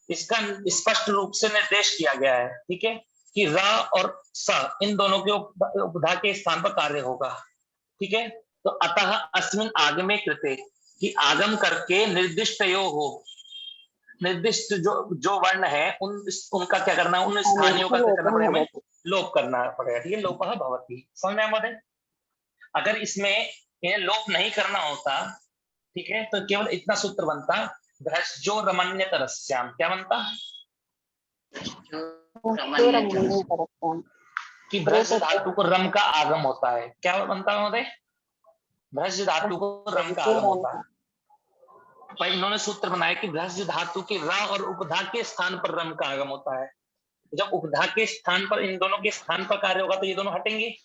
इसका स्पष्ट रूप से निर्देश किया गया है, ठीक है, कि रा और स इन दोनों के उपधा के स्थान पर कार्य होगा, ठीक है। तो अतः अस्मिन आगमे कृते, कि आगम करके निर्दिष्टयो हो, निर्दिष्ट जो वर्ण है उनका क्या करना है, उन स्थानियों का क्या करना पड़ेगा, हमें लोप करना पड़ेगा, ठीक है। लोपः भवति, समझ में आया? अगर इसमें ये लोप नहीं करना होता, ठीक है, तो केवल इतना सूत्र बनता, भ्रष्टो रमण्यतरस्याम। क्या बनता? कि भ्रष्ट धातु को रम का आगम होता है। क्या बनता है महोदय? भ्रष्ट धातु को रम का आगम होता है। पर इन्होंने सूत्र बनाया कि भ्रष्ट धातु के रा और उपधा के स्थान पर रम का आगम होता है। जब उपधा के स्थान पर, इन दोनों के स्थान पर कार्य होगा तो ये दोनों हटेंगे,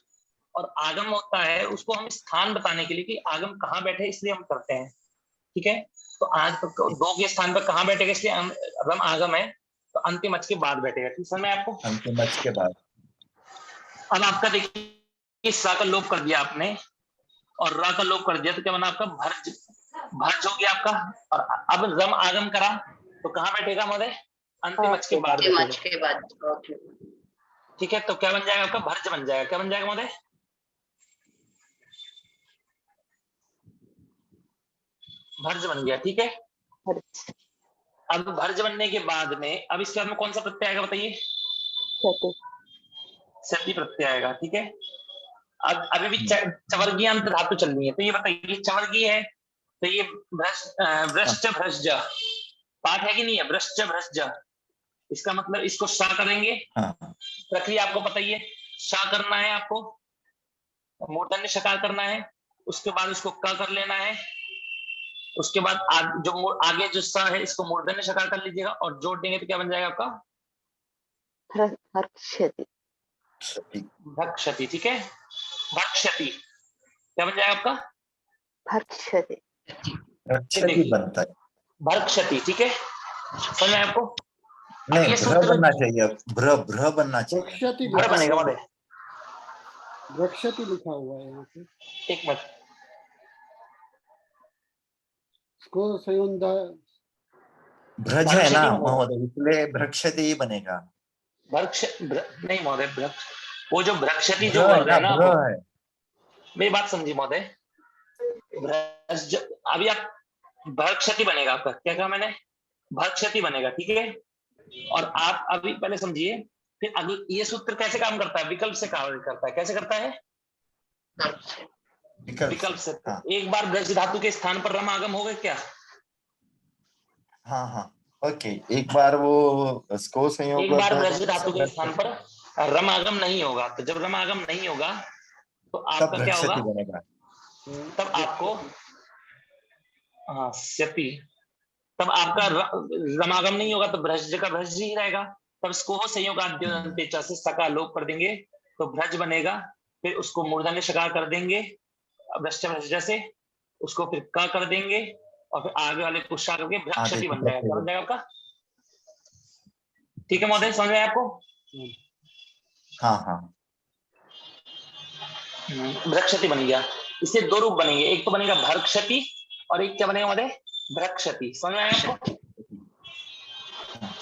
और आगम होता है उसको हम स्थान बताने के लिए कि आगम कहाँ बैठे, इसलिए हम करते हैं, ठीक है। तो आज दो के स्थान पर कहाँ बैठेगा, इसलिए रम आगम है तो अंतिम अच के बाद बैठेगा, ठीक समझ में आपको? अंतिम अच के बाद। अब आपका देखिए सा का लोप कर दिया आपने और रा का लोप कर दिया, तो क्या बना आपका? भर्ज हो गया आपका। और अब रम आगम करा तो कहाँ बैठेगा महोदय? अंतिम अच के बाद बैठेगा, ठीक है। तो क्या बन जाएगा आपका? भर्ज बन जाएगा। क्या बन जाएगा महोदय? भर्ज बन गया, ठीक है। अब भर्ज बनने के बाद में, अब इसके बाद में कौन सा प्रत्यय आएगा बताइए? सती प्रत्यय आएगा, ठीक है। अब अभी भी चवर्गीय अंत धातु चल रही है, तो ये बताइए चवर्गीय है तो ये भ्रष्ट भ्रष्ज पाठ है कि नहीं है? भ्रष्ट भ्रष्ज, इसका मतलब इसको शा करेंगे। प्रक्रिया आपको पता ही है, शा करना है आपको, मूर्धन्य शकार करना है, उसके बाद उसको क कर लेना है, उसके बाद जो आगे जो स है इसको मूर्धन्य शकार कर लीजिएगा और जोड़ देंगे तो क्या बन जाएगा आपका? भक्षति। भक्षति, ठीक है। भक्षति क्या बन जाएगा आपका? भक्षति। भ्रक्षति बनता है। भरक्षति, ठीक है, समझ में आपको? अब नहीं, ये भ्र सूत्र बनना चाहिए, भ्र बनना चाहिए। रक्षति भर बनेगा महोदय। रक्षति लिखा हुआ है यहाँ पे, एक मिनट, इसको संयोंदा भ्रज है ना भरक्षति महोदय, इसलिए भ्रक्षति ही बनेगा। नहीं महोदय, वो जो भ्रक्षति जो भ्र बोल रहे हैं ना भ्र आप, है। मेरी बात समझिए महोदय, अभी आप भरक्षति बनेगा आपका, क्या कहा मैंने? भरक्षति बनेगा, ठीक है। और आप अभी पहले समझिए, फिर अगले ये सूत्र कैसे काम करता है? विकल्प से काम करता है। कैसे करता है? विकल्प से। हाँ। एक बार ब्रज धातु के स्थान पर रम आगम होगा क्या? हाँ हाँ, ओके। एक बार वो स्को संयोग, एक बार ब्रज धातु के स्थान पर रम आगम नहीं होगा, तो जब रम आगम नहीं होगा तो तब आपका क्या होगा? भ्रक्षति बनेगा। तब आपको, हाँ स्यति, तब आपका रमागम नहीं होगा तो भ्रज का भ्रज ही रहेगा। तब इसको संयोगाद्योन्तेच से सका लोप कर देंगे तो भ्रज बनेगा, फिर उसको मूर्धन्य शकार कर देंगे भ्रष्ट भ्रज से, उसको फिर क कर देंगे और फिर आगे वाले को शा करके भ्रक्षति बन जाएगा। क्या बन जाएगा आपका? ठीक है महोदय, समझ में आया आपको? हाँ हाँ, भ्रक्षति बन गया। इससे दो रूप बनेंगे, एक तो बनेगा भरक्षति और एक क्या बनेगा महोदय? भ्रक्षति। समझ में आया आपको?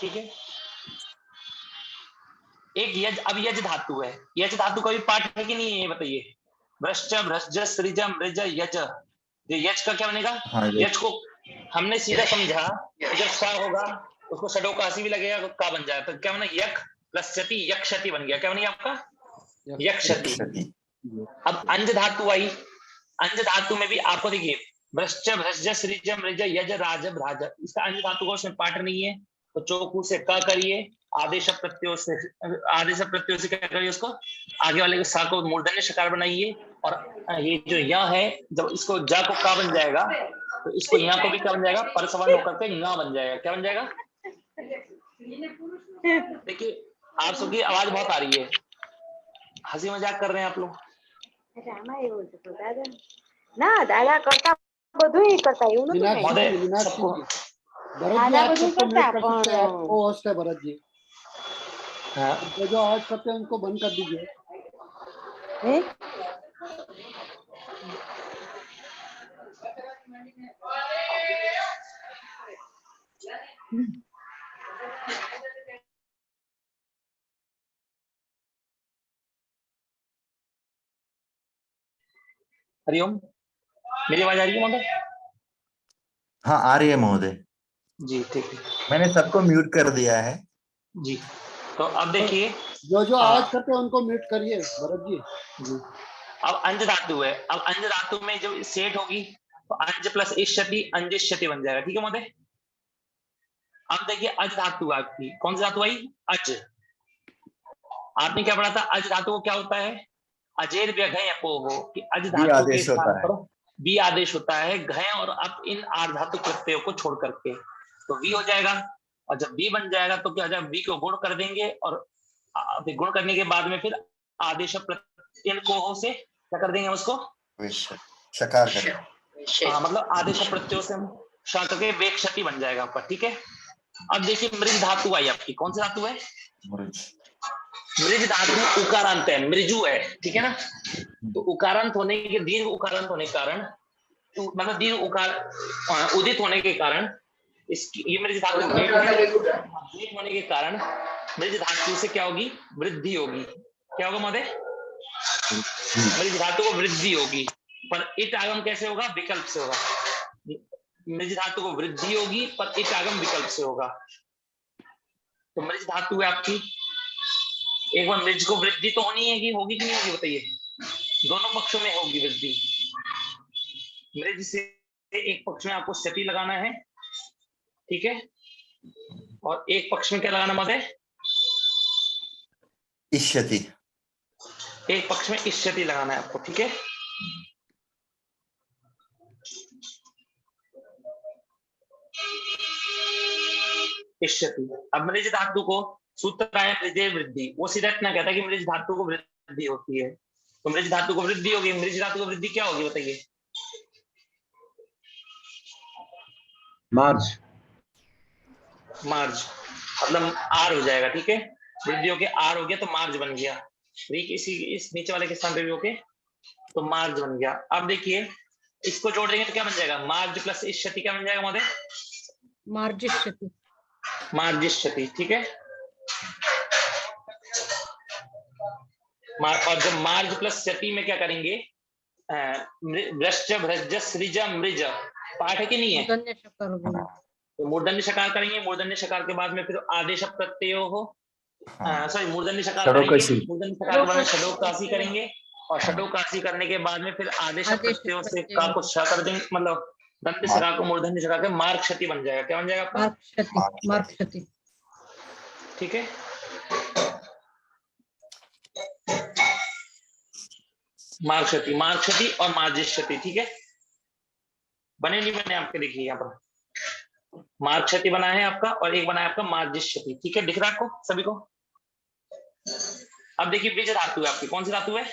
ठीक है। एक यज, अब यज धातु है, यज धातु का भी पाठ है कि नहीं है ये बताइए? भ्रष्ट भ्रज सृज मृज यज, ये यज का क्या बनेगा? हाँ, यज को हमने सीधा समझा, जब सा होगा उसको षडोकासी भी लगेगा तो का बन जाएगा, तो क्या बना? यक प्लस क्षति, यक्षति बन गया। क्या बनेगा आपका? यक्षति। अब अंज धातु आई, अंज धातु में भी आपको देखिए भ्रष्ट भ्रज सृज मृज यज राज भ्राज, इसका अंज धातु का उसमें पाठ नहीं है, तो चौकू से क करिए, आदेश प्रत्यय से, आदेश प्रत्यय से क्या करिए, उसको आगे वाले सा को मूर्धन्य शकार बनाइए, और ये जो या है जब इसको जा को का बन जाएगा तो इसको यहाँ को भी क्या बन जाएगा? परसवन होकर के ना बन जाएगा। क्या बन जाएगा? देखिए आप सबकी आवाज बहुत आ रही है, हंसी मजाक कर रहे हैं आप लोग। ના દાદા કરતા બધું કરતા એવું નતું मीनाक्षी महोदय, जी, मीनाक्षी सबको जी, भरत जी दादा आज બધું सबको करता म्यूट कर सकते हैं, પણ आप को होस्ट है भरत जी, हाँ, जो आवाज करते हैं उनको बंद कर दीजिए। હે हरिओम, मेरी आवाज आ रही है महोदय? हाँ आ रही है महोदय। जी ठीक है मैंने सबको म्यूट कर दिया है। जी। तो अब देखिए, जो आवाज करते हैं उनको म्यूट करिए भरत जी। अब अंज धातु है, अब अंज धातु में जब सेट होगी तो अंज प्लस इष्यति अंजिष्यति बन जाएगा। ठीक है महोदय? अब देखिए अज धातु आपकी कौन सी धातु आई? अज। आपने क्या पढ़ा था? अज धातु को क्या होता है? अजेर व्यघय अपो हो, कि अज धातु के स्थान पर बी आदेश होता है घय और अप इन आर्धातु प्रत्ययों को छोड़ करके, तो वी हो जाएगा। और जब बी बन जाएगा तो क्या हो जाएगा? बी को गुण कर देंगे और गुण करने के बाद में फिर आदेश प्रत्यय को हो से क्या कर देंगे उसको? शकार करें। हाँ, मतलब आदेश प्रत्यय से शा करके वेक्षति बन जाएगा आपका। ठीक है। अब देखिए मृज धातु आई आपकी, कौन सी धातु है? मृज धातु उकारांत है, मृजु है। ठीक है ना? तो उकारांत होने के, दीर्घ उकारांत होने के कारण, मतलब दीर्घ उकार उदित होने के कारण इसकी ये मृज धातु होने के कारण मृज धातु से क्या होगी? वृद्धि होगी। क्या होगा महोदय? मृज धातु को वृद्धि होगी, पर इट आगम कैसे होगा? विकल्प से होगा। मृज धातु को वृद्धि होगी पर इट आगम विकल्प से होगा। तो मृज धातु है आपकी, एक बार मृज को वृद्धि तो होनी है, कि होगी कि नहीं होगी बताइए? दोनों पक्षों में होगी वृद्धि। मृज से एक पक्ष में आपको स्थिति लगाना है, ठीक है, और एक पक्ष में क्या लगाना महोदय? इष्यति। एक पक्ष में इष्यति लगाना है आपको। ठीक है। इष्यति। अब मृज धातु को सूत्र है मृजे वृद्धि, वो सीधा इतना कहता है कि मृज धातु को वृद्धि होती है, तो मृज धातु को वृद्धि होगी। मृज धातु को वृद्धि क्या होगी बताइए? मार्ज मार्ज मतलब आर हो जाएगा, ठीक है। वृद्धि होके आर हो गया तो मार्ज बन गया। इस नीचे वाले के स्थान पे भी होके तो मार्ज बन गया। अब देखिए इसको जोड़ देंगे तो क्या बन जाएगा, मार्ज प्लस इस क्षति क्या बन जाएगा महोदय, मार्जिष्यति। मार्जिष्यति, ठीक है। और जब मार्ज प्लस क्षति में क्या करेंगे, भ्रश्च भ्रज सृज मृज पाठ है कि नहीं है, मूर्धन्य शकार हो गया। तो मूर्धन्य शकार करेंगे। मूर्धन्य शकार के बाद में फिर आदेश प्रत्ययो हो, सॉरी मूर्धन्य शकार करेंगे। मूर्धन्य शकार के बाद में षडोकासी करेंगे और षडोकासी करने के बाद में फिर आदेश प्रत्ययों से का को श कर देंगे, मतलब दंत शकार को मूर्धन्य शकार के मार्ग क्षति बन जाएगा। क्या बन जाएगा आपका, मार्ग क्षति। ठीक है। मार्ग क्षति और मार्जिष्यति, ठीक है। बने नहीं बने आपके, देखिए यहाँ पर मार्ग क्षति बना है आपका और एक बना है आपका मार्जिष्यति, ठीक है। दिख रहा है आपको सभी को। अब देखिए बीज धातु है आपकी, कौन सी धातु है,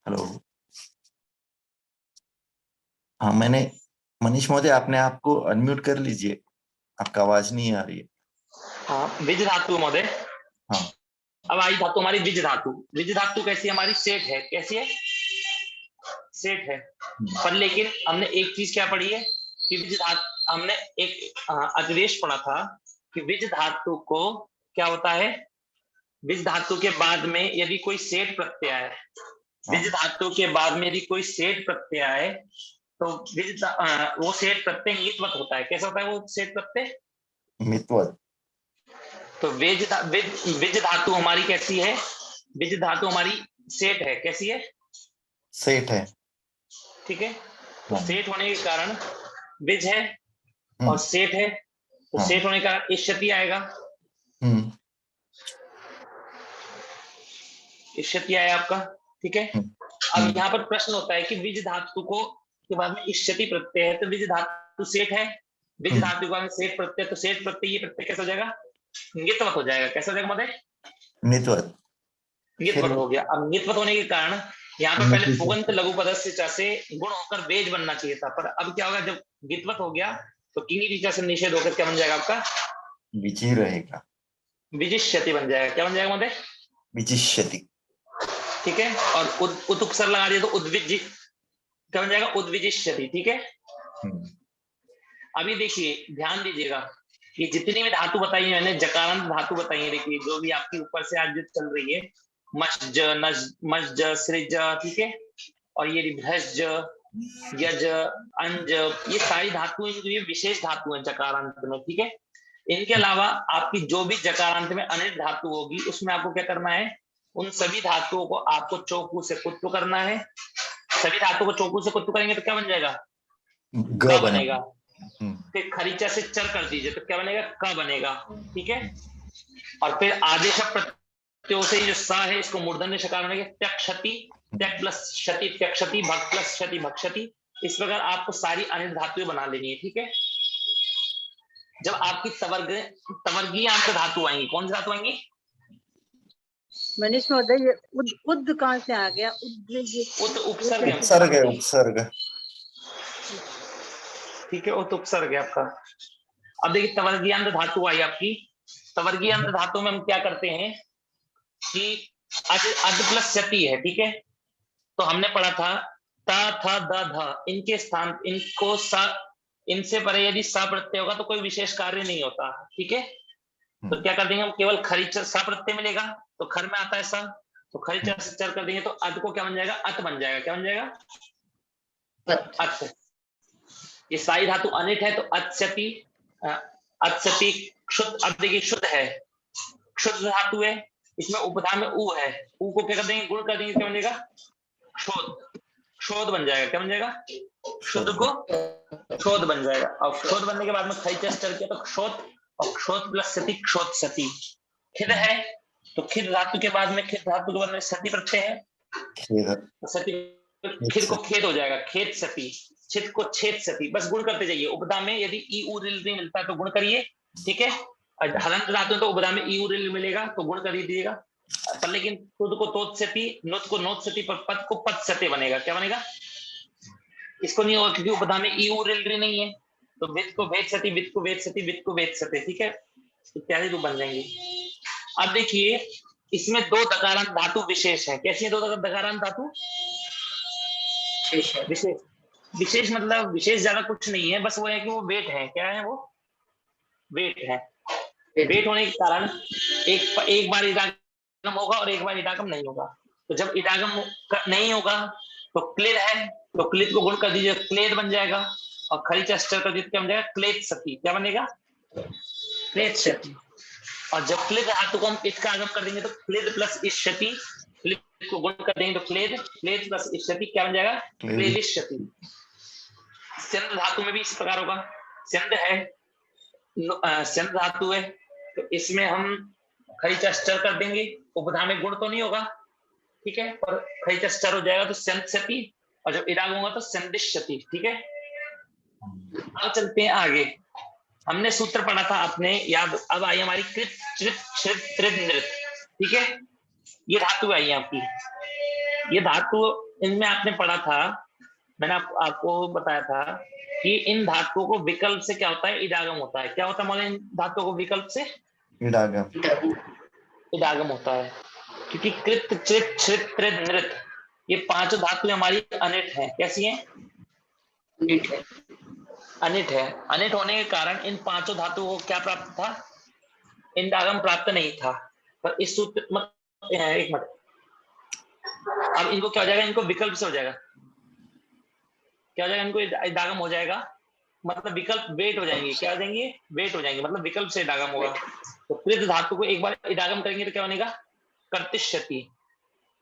हेलो, हाँ मैंने, मनीष महोदय आपने आपको अनम्यूट कर लीजिए, आपका आवाज नहीं आ रही है। हाँ बीज धातु महोदय। हाँ अब आई धातु हमारी बीज धातु। बीज धातु कैसी है हमारी, सेठ है। कैसी है, सेठ है। पर लेकिन हमने एक चीज क्या पढ़ी है कि बीज धातु, हमने एक अधिवेश पढ़ा था कि बीज धातु को क्या होता है, बीज धातु के बाद में यदि कोई सेठ प्रत्यय है, बीज धातु के बाद में यदि कोई सेठ प्रत्यय है तो वो सेठ प्रत्यय मितवत होता है। कैसा होता है वो सेठ प्रत्यय, मितवत। तो बीज धातु हमारी कैसी है, बीज धातु हमारी सेठ है। कैसी है, सेठ है, ठीक है। तो सेठ होने के कारण बीज है और सेठ है, तो सेठ होने का इष्यति आएगा, इष्यति आया आपका, ठीक है। अब यहाँ पर प्रश्न होता है कि बीज धातु को के बाद में इष्यति प्रत्यय है तो बीज धातु सेठ है, बीज धातु के बाद में सेठ प्रत्यय, तो सेठ प्रत्यय ये प्रत्यय कैसा हो जाएगा, नित्वत हो जाएगा। कैसा हो जाएगा महोदय, नित्वत। नित्वत हो गया। अब नित्वत होने के कारण यहाँ पर पहले पुगंत लघु पदस्य से गुण होकर बेज बनना चाहिए था, पर अब क्या होगा, जब नित्वत हो गया तो किन्हीं रीचा से निषेध होकर क्या बन जाएगा आपका, विजय रहेगा, विजिष्यति बन जाएगा। क्या बन जाएगा महोदय, विजिष्यति, ठीक है। और उत्सर्ग लगा दिया तो उद्विज, क्या बन जाएगा, उद्विजिष्यति, ठीक है। अभी देखिए ध्यान दीजिएगा कि जितनी भी धातु बताई है मैंने, जकारांत धातु बताई है, देखिए जो भी आपकी ऊपर से आज चल रही है, मस्ज नज मस्ज सृज, ठीक है, और ये भ्रज यज अंज, ये सारी धातुएं जो ये विशेष धातु है जकारांत में, ठीक है। इनके अलावा आपकी जो भी जकारांत में अनिट धातु होगी उसमें आपको क्या करना है, उन सभी धातुओं को आपको चौकू से कुत्तु करना है। सभी धातु को चौकू से कुत्तु करेंगे तो क्या बन जाएगा, ग बनेगा। फिर खरीचा से चर कर दीजिए तो क्या बनेगा, क बनेगा, ठीक है। और फिर आदेश प्रत्ययों से जो स है इसको मूर्धन्य शकार बनेगा, त्यक्षति, त्यक प्लस क्षति त्यक्षति, भग प्लस क्षति भक्षति। इस प्रकार आपको सारी अनिट धातुएं बना लेनी है, ठीक है। जब आपकी तवर्गीय अंत धातु आएंगी, कौन सी धातु आएंगी, मनीष महोदय ये उद कहाँ से आ गया, उपसर्ग है, उपसर्ग है, उपसर्ग, ठीक है, वो तो उपसर्ग है आपका। अब देखिए तवर्गीयांत धातु आई आपकी। तवर्गीयांत धातु में हम क्या करते हैं कि अद प्लस क्षति है, ठीक है। तो हमने पढ़ा था ता था द ध, इनके स्थान इनको सा, इनसे परे यदि सा प्रत्यय होगा तो कोई विशेष कार्य नहीं होता, ठीक है। तो क्या कर देंगे हम, केवल खरीच सा प्रत्यय मिलेगा तो खर में आता है सा, तो खरीच से चर कर देंगे तो अद को क्या बन जाएगा, अत बन जाएगा। क्या बन जाएगा, अत। ये सारी धातु अनिट है तो अत्सति, अत्सति शुद्ध। अब देखिए शुद्ध है, शुद्ध धातु है, इसमें उपधा में उ है, उ को क्या कर देंगे, गुण कर देंगे, क्या बन जाएगा, शोध, शोध बन जाएगा। क्या बन जाएगा, शुद्ध को शोध बन जाएगा। और शोध बनने के बाद में खरीच चर किया तो क्षोध, और क्षोध प्लस सती, क्षोध सती। खिद है तो खिद धातु के बाद में, खिद धातु के बाद में सती प्रत्यय है, सती, खिद को खेद हो जाएगा, खेद सती, छिद को छेद सती। बस गुण करते जाइए। उपदा में यदि ई उ रिल मिलता है तो गुण करिए, ठीक है। हलंत धातु तो उपदा में ई उ रिल मिलेगा तो गुण कर दीजिएगा। पर लेकिन तुद को तोत्स्यति, नुत को नोत्स्यति, पर पद को पत्स्यते बनेगा। क्या बनेगा? इसको नहीं होगा क्योंकि उपधा में ई उ नहीं है, तो वित्त को वेत्स्यति, वित्त को वेत्स्यति, वित्त को वेत्स्यते, ठीक है, इत्यादि रूप बन जाएंगे। अब देखिए इसमें दो दकारांत धातु विशेष है। कैसी है दो दकारांत धातु? विशेष। विशेष मतलब विशेष ज्यादा कुछ नहीं है, बस वो है कि वो वेट है। क्या है वो? वेट है। वेट होने के कारण एक बार इडागम होगा और एक बार इडागम नहीं होगा। तो जब इडागम नहीं होगा तो क्लिद है, तो क्लिद को गुण कर दीजिए, क्लेद बन जाएगा, और खरीच अस्टर कर दीजिए, क्या बन जाएगा? क्लेद सती। क्या बनेगा? क्लेद सती। और जब क्लिद धातु को हम इत का आगम कर देंगे तो क्लिद प्लस इष्यति, क्लिद को गुण कर देंगे तो क्लेद, क्लेद प्लस इष्यति क्या बन जाएगा? क्लेदिष्यति। स्यंद धातु में भी इस प्रकार होगा। स्यंद है, स्यंद धातु है, तो इसमें हम खरीच अस्टर कर देंगे, उपधा में गुण तो नहीं होगा, ठीक है, पर खरीच अस्टर हो जाएगा तो स्यंदस्यति, और जब इडागम होगा तो स्यंदिष्यति, ठीक है। अब चलते हैं आगे। हमने सूत्र पढ़ा था आपने याद, अब आई हमारी कृत, चित, छित, त्रित, नृत, ठीक है। ये धातु आई आपकी, ये धातु इनमें आपने पढ़ा था, मैंने आपको बताया था कि इन धातुओं को विकल्प से क्या होता है? इडागम होता है। क्या होता है इन धातुओं को विकल्प से? इडागम होता है, क्योंकि कृत, चित, छित, त्रित, नृत ये पांचों धातुएं हमारी अनिट हैं। कैसी हैं? अनिट है। अनिट होने के कारण इन पांचों धातुओं को क्या प्राप्त था? इंडागम प्राप्त नहीं था। पर इस सूत्र एक मिनट, अब इनको क्या हो जाएगा? इनको विकल्प से हो जाएगा। क्या हो जाएगा? इनको इडागम हो जाएगा, मतलब विकल्प वेट हो जाएंगे। क्या हो जाएंगे? वेट हो जाएंगे, मतलब विकल्प से इडागम होगा। तो कृत धातु को एक बार इडागम करेंगे तो क्या बनेगा? कर्तिष्यति,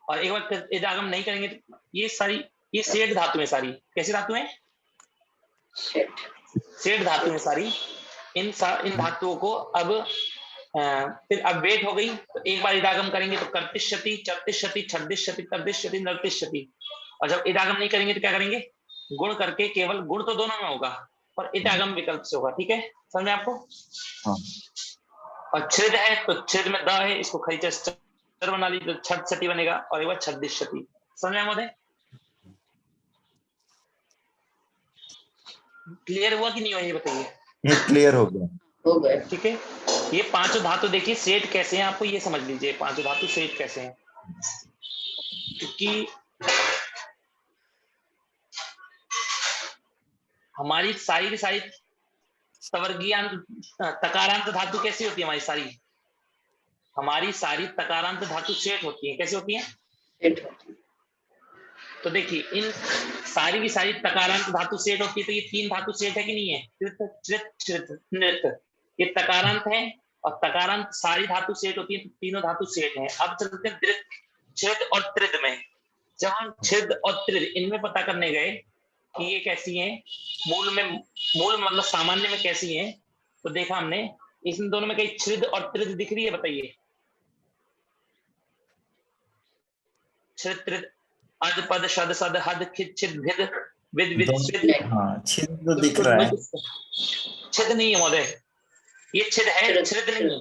और एक बार इडागम नहीं करेंगे तो ये सारी, ये सेठ धातु है सारी। कैसी धातु है? सेठ धातु है सारी। इन धातुओं को अब फिर अब वेट हो गई, तो एक बार इडागम करेंगे तो कर्तिष्यति, चर्तिष्यति, छद्दिष्यति, तर्दिष्यति, नर्तिष्यति, और जब इडागम नहीं करेंगे तो क्या करेंगे? गुण करके, केवल गुण तो दोनों में होगा पर इडागम विकल्प से होगा, ठीक है, समझ में आपको? हाँ। और छिद है तो छिद में द है, इसको खरीच अस्टर बना लीजिए तो छद्दिष्यति बनेगा, और एक बार छद्दिष्यति। समझ में मुझे? क्लियर हुआ कि नहीं हुआ ये बताइए? ये क्लियर हो गया। हो गए। ठीक है, ये पांचों धातु देखिए सेठ कैसे हैं, आपको ये समझ लीजिए पांचों धातु सेठ कैसे हैं। क्योंकि हमारी सारी की सारी तवर्गीयांत तकारांत धातु कैसी होती है? हमारी सारी तकारांत धातु सेठ होती है। कैसी होती है? तो देखिए इन सारी की सारी तकारांत धातु सेठ होती है, तो ये तीन धातु सेठ है कि नहीं है? ये तकारांत है, और तकारांत सारी धातु सेठ होती है, तो तीनों धातु सेठ हैं। अब चलते हैं दृत, छिद और त्रिद में। जब हम छिद और त्रिद इनमें पता करने गए कि ये कैसी हैं, मूल मतलब सामान्य में कैसी हैं, तो देखा हमने इन दोनों में कहीं छिद और त्रिद दिख रही है? बताइए। छिद, त्रिद, अद, पद, शद, सद, हद, खिद, छिद, भिद, विद, विद, छिद। हाँ, छिद तो दिख रहा है। छिद नहीं है महोदय, ये छिद है, छिद नहीं है।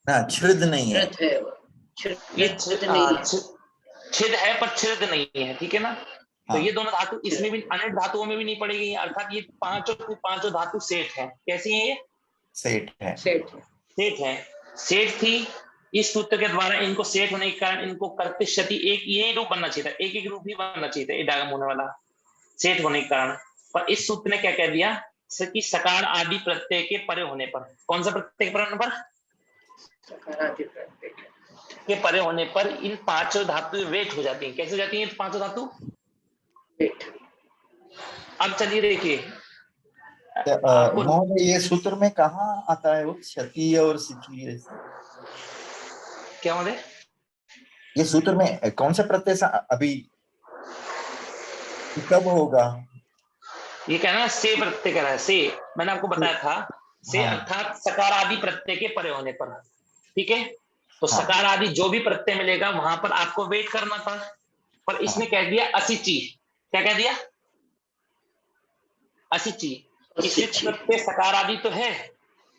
ना, छिद नहीं है, ये छिद है पर छिद नहीं है, ठीक है ना? तो ये दोनों धातु इसमें भी अनिट धातुओं में भी नहीं पड़ेगी, अर्थात ये पांचों धातु सेठ है। कैसी है ये? सेठ है। सेठ है, सेठ थी। इस सूत्र के द्वारा इनको सेठ होने के कारण इनको कर्तिष्यति, एक ये रूप बनना चाहिए था, एक रूप ही बनना चाहिए था इडागम होने वाला, सेठ होने के कारण। पर इस सूत्र ने क्या कह दिया कि सकार आदि प्रत्यय के परे होने पर, कौन सा प्रत्यय के परे होने पर? सकार आदि प्रत्यय के परे होने पर इन पांचों धातु वेट हो जाती हैं। कैसे हो जाती हैं पांचों धातु? वेट। अब चलिए देखिए, ये सूत्र में कहाँ आता है वो क्षति और सिद्धि? क्या बोले? ये सूत्र में कौन सा प्रत्यय अभी कब होगा? ये कहना है से प्रत्यय कह रहा है, से मैंने आपको बताया था, से अर्थात सकार आदि प्रत्यय के परे होने पर, ठीक है। तो सकार आदि जो भी प्रत्यय मिलेगा वहां पर आपको वेट करना था, पर इसने कह दिया असिची। क्या कह दिया? असिची। इस प्रत्यय सकार आदि तो है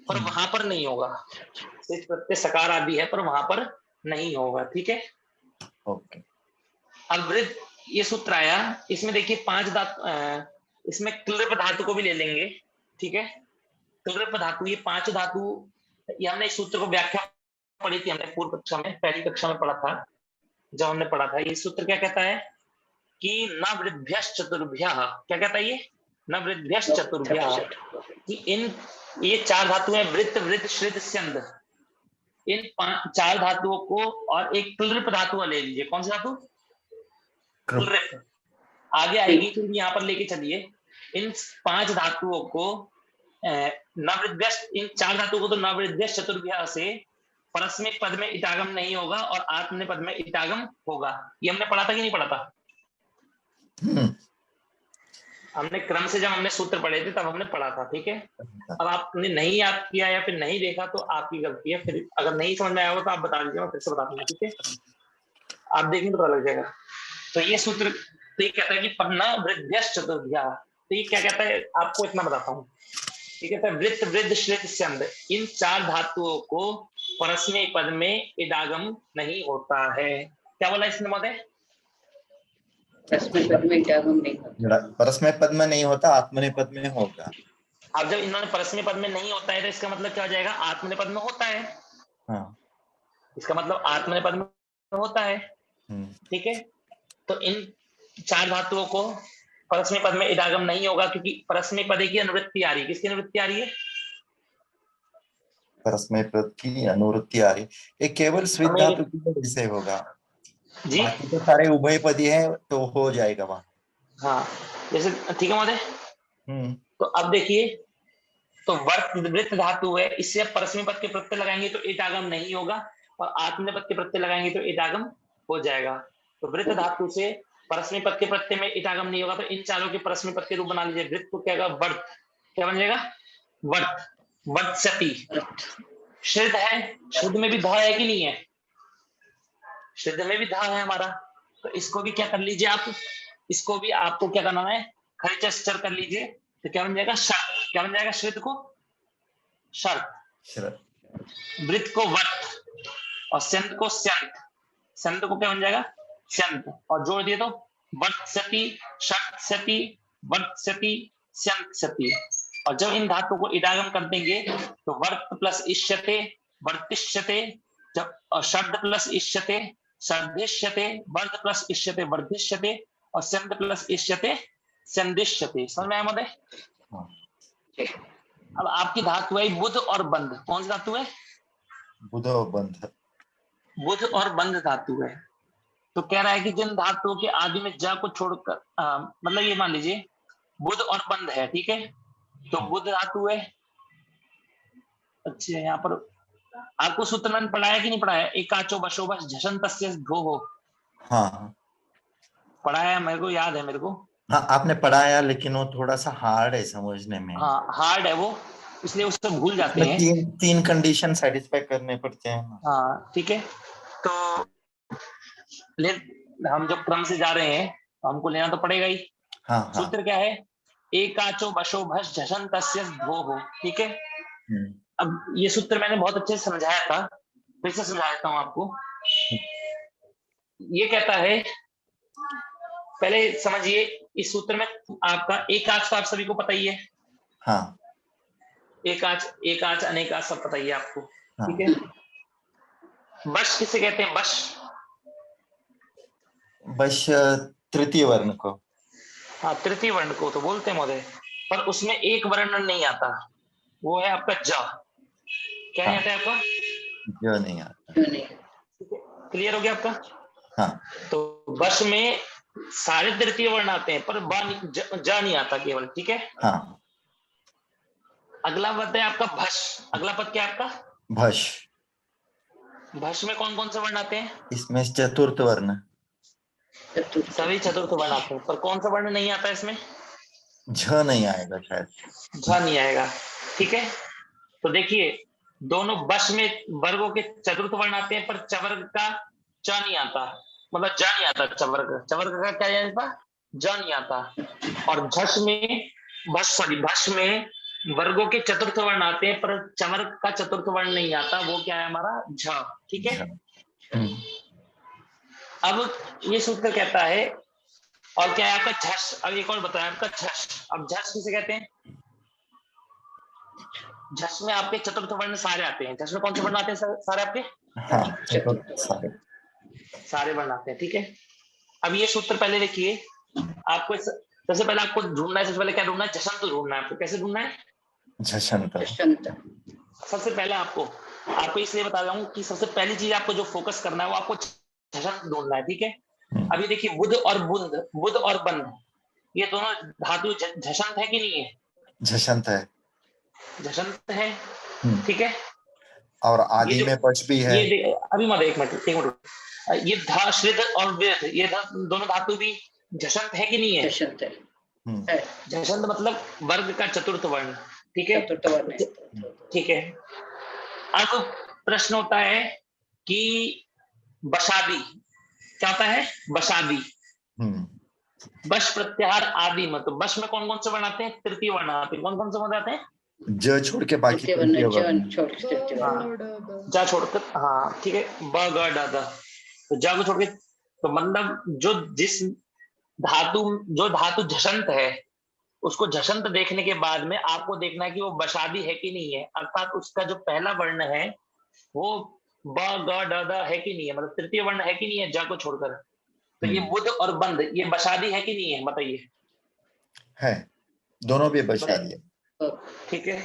पर वहां पर नहीं होगा। इस प्रत्यय सकार आदि है पर वहां पर नहीं होगा। ठीक है, ओके। अब वृद्ध ये सूत्र आया, इसमें देखिए 5 धातु, इसमें क्लृप धातु को भी ले लेंगे। ठीक है, क्लृप धातु, ये 5 धातु, ये हमने इस सूत्र को व्याख्या पढ़ी थी, हमने पूर्व कक्षा में, पहली कक्षा में पढ़ा था। जब हमने पढ़ा था ये सूत्र क्या कहता है कि न वृद्भ्यश्च चतुर्भ्यः, क्या कहता है ये, न वृद्भ्यश्च चतुर्भ्यः, कि इन ये 4 धातु हैं, वृत्त, वृद्ध, श्रित, स्यंद, इन 4 धातुओं को और एक क्लृप धातु ले लीजिए। कौन सी धातु? क्लृप। आगे आएगी, फिर यहाँ पर लेके चलिए। इन 5 धातुओं को नवृद्भ्यश्च, इन 4 धातुओं को तो नवृद्भ्यश्च चतुर्भ्यः से परस्मैक पद में इटागम नहीं होगा और आत्मनेपद पद में इटागम होगा। ये हमने पढ़ा था कि नहीं पढ़ा था? हमने क्रम से जब हमने सूत्र पढ़े थे तब हमने पढ़ा था। ठीक है, अब आपने नहीं याद किया या फिर नहीं देखा तो आपकी गलती है। फिर अगर नहीं समझ में आया हो तो आप बता दीजिए, मैं फिर से बता दूंगा। ठीक है, आप देखेंगे तो पता लग जाएगा। तो ये सूत्र तो ये कहता है कि पन्ना वृद्भ्यश्च चतुर्भ्यः, तो ये क्या कहता है आपको इतना बताता हूँ। ये कहता है वृत्त, वृद्ध, श्रित, स्यंद, इन 4 धातुओं को परस्मैक पद में इडागम नहीं होता है। क्या बोला इसने महोदय? परस्मैक पद में इडागम नहीं होता, परस्मैक पद में नहीं होता, आत्मनेपद में होगा। अब जब इन्होंने परस्मैक पद में नहीं होता है तो इसका मतलब क्या हो जाएगा? आत्मनेपद में होता है। हाँ, इसका मतलब आत्मनेपद में होता है। ठीक है, तो इन 4 धातुओं को परस्मैक पद में इडागम नहीं होगा क्योंकि परस्मैक पद की अनुवृत्ति आ रही है। किसकी अनुवृत्ति आ रही है? परस्मैक पद की अनुवृत्ति आ रही है। ये केवल स्विच धातु की वजह से होगा जी, बाकी तो सारे उभयपदी है तो हो जाएगा वहां। हाँ, जैसे ठीक है महोदय। तो अब देखिए, तो वृत्त धातु है, इससे परस्मैक पद के प्रत्यय लगाएंगे तो इटागम नहीं होगा और आत्मनेपद के प्रत्यय लगाएंगे तो इटागम हो जाएगा। तो वृत्त धातु से परस्मैक पद के प्रत्यय में इटागम नहीं होगा, तो इन चारों के परस्मैक पद के रूप बना लीजिए। वृत्त को क्या होगा? वर्त। क्या बन जाएगा? वर्त, वर्त्सति। श्रित है, शुद्ध में भी धा है कि नहीं है? शुद्ध में भी धा है हमारा, तो इसको भी क्या कर लीजिए आप, इसको भी आपको क्या करना है? खरिचर कर लीजिए, तो क्या बन जाएगा? शर्त। क्या बन जाएगा? श्रित को शर्त, वृत्त को वर्त और स्यंद को स्यंत। स्यंद को क्या बन जाएगा? स्यंत, और जोड़ दिए तो वर्त्सति, शर्त्सति, वर्त्सति, स्यंत्सति। और जब इन धातुओं को इडागम कर देंगे तो वर्त प्लस इष्यते वर्तिष्यते, जब शब्द प्लस इष्यते सर्दिष्यते, वर्त प्लस इष्यते वर्धिष्यते और स्यंद प्लस इष्यते संदिष्यते। समझ में आया महोदय? अब आपकी धातु है बुध और बंध। कौन सी धातु है? बुध और बंध। बुध और बंध धातु है। तो कह रहा है कि जिन धातुओं के आदि में जा को छोड़कर, मतलब ये मान लीजिए बुध और बंध है। ठीक है, तो बुध धातु है। अच्छा, यहाँ पर आपको सूत्र मैंने पढ़ाया कि नहीं पढ़ाया? एकाचो बशो बश झषन तस्य भो। हाँ, पढ़ाया, मेरे को याद है मेरे को। हाँ आपने पढ़ाया, लेकिन वो थोड़ा सा हार्ड है समझने में। हाँ, हार्ड है वो, इसलिए उससे भूल जाते हैं। तीन कंडीशन सेटिस्फाई करने पड़ते हैं। हाँ ठीक है, तो हम जब क्रम से जा रहे हैं तो हमको लेना तो पड़ेगा ही। हाँ, सूत्र क्या है? एकाचो बशो भस झषन तस्य भो। ठीक है, अब ये सूत्र मैंने बहुत अच्छे से समझाया था, फिर से समझा देता हूं आपको। ये कहता है, पहले समझिए इस सूत्र में आपका एकाच तो आप सभी को पता ही है। हाँ, एकाच अनेकाच सब पता ही है आपको। हाँ। ठीक है, बश किसे कहते हैं? बश तृतीय वर्ण को। हाँ, तृतीय वर्ण को तो बोलते हैं महोदय, पर उसमें एक वर्ण नहीं आता, वो है आपका ज। क्या नहीं आता है आपका? ज नहीं आता। क्लियर हो गया आपका? हाँ, तो बश में सारे तृतीय वर्ण आते हैं पर ज नहीं आता केवल। ठीक है, हाँ। अगला पद है आपका भश। अगला पद क्या है आपका? भश। भश में कौन कौन से वर्ण आते हैं? इसमें चतुर्थ वर्ण। सभी चतुर्थ वर्ण आते हैं, पर कौन सा वर्ण नहीं आता इसमें? झ नहीं आएगा शायद। झ नहीं आएगा। ठीक है, तो देखिए दोनों बश में वर्गों के चतुर्थ वर्ण आते हैं पर चवर्ग का च नहीं आता, मतलब ज नहीं आता। चवर्ग का क्या है? ज नहीं आता। और झश में भश में वर्गों के चतुर्थ वर्ण आते हैं पर चवर्ग का चतुर्थ वर्ण नहीं आता, वो क्या है हमारा? झ। ठीक है, अब ये सूत्र कहता है, और क्या है आपका झस। अब एक और बताया आपका झस। अब झस किसे कहते हैं? झस में आपके चतुर्थ वर्ण सारे आते हैं। झस में कौन से वर्ण आते हैं सारे आपके? हाँ, सारे वर्ण आते हैं, ठीक है। अब ये सूत्र पहले देखिए, आपको सबसे पहले आपको ढूंढना है, सबसे पहले क्या ढूंढना है? झषंत ढूंढना है आपको। कैसे ढूंढना है? झषंत। सबसे पहले आपको इसलिए बता रहा हूँ कि सबसे पहली चीज आपको जो फोकस करना है वो आपको झषंत ढूंढना है, ठीक है। अभी देखिए बुध और बुंद, बुध और बंद, ये दोनों धातु झषंत है कि नहीं है? झषंत है। झषंत है, ठीक है। और आदि में बच भी है। ये अभी मत एक मिनट, ये धा श्रिद और वृद्ध, ये दोनों धातु भी झषंत है कि नहीं है? झषंत है। झषंत मतलब वर्ग का चतुर्थ वर्ण, ठीक है। चतुर्थ वर्ण है, ठीक है। अब प्रश्न होता है कि बशादी क्या होता है? बशादी, बश प्रत्याहार आदि में, तो बश में कौन कौन से वर्ण आते हैं? तृतीय वर्ण आते हैं। कौन कौन से वर्ण आते हैं? ज छोड़ के बाकी तृतीय वर्ण। जा छोड़कर, हाँ ठीक है, ब ग ड द, तो जा को छोड़ के, तो मतलब जो धातु झषंत है उसको झषंत देखने के बाद में आपको देखना है कि वो बशादी है कि नहीं है, अर्थात उसका जो पहला वर्ण है वो ब ग ड द है कि नहीं है, मतलब तृतीय वर्ण है कि नहीं है, जा को छोड़कर। तो ये बुध और बंद ये बशादी है कि नहीं है, बताइए। है, दोनों भी बशादी है। ठीक है।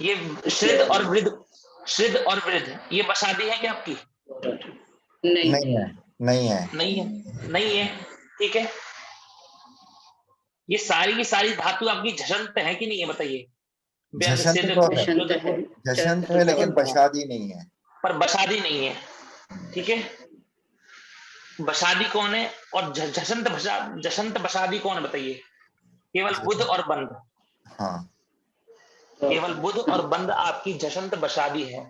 ये श्रिद और वृद्ध, श्रिद और वृद्ध ये बशादी है क्या आपकी? नहीं है, नहीं है, नहीं है, नहीं है, ठीक है। ये सारी की सारी धातु आपकी झषंत है कि नहीं है, बताइए। झषंत है लेकिन बशादी नहीं है। पर बशादी नहीं है, ठीक है। बशादी कौन है और झषंत बशादी कौन है, बताइए। केवल बुध और बंद। हाँ, केवल बुध और बंद आपकी झषंत बशादी है।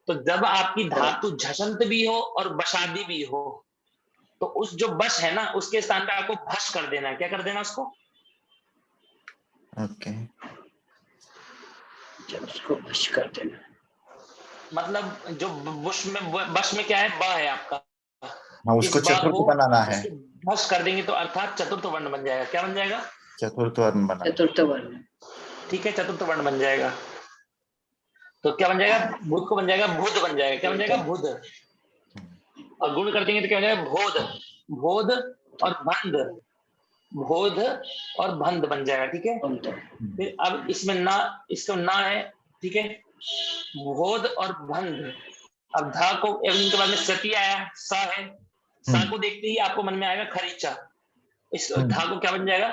तो जब आपकी धातु झषंत भी हो और बशादी भी हो, तो उस जो बश है ना उसके स्थान पे आपको भश कर देना है। क्या कर देना उसको? ओके, उसको भश कर देना। मतलब जो बश में क्या है? ब है आपका, हाँ, उसको चतुर्थ बनाना है। भश कर देंगे तो अर्थात चतुर्थ वर्ण बन जाएगा। क्या बन जाएगा? चतुर्थ वर्ण बना। चतुर्थ वर्ण, ठीक है, चतुर्थ वर्ण बन जाएगा। तो क्या बन जाएगा? बुध को बन जाएगा बुध बन जाएगा। क्या बन जाएगा? बुध। और गुण कर देंगे तो क्या बन जाएगा? भोध, भोध और भंद, भोध और भंद बन जाएगा, ठीक है। फिर अब इसमें ना, इसको ना है, ठीक है, भोध और भंद। अब धा को इनके बाद में सती आया, सा है, सा को देखते ही आपको मन में आएगा खरीचा। इस धा को क्या बन जाएगा?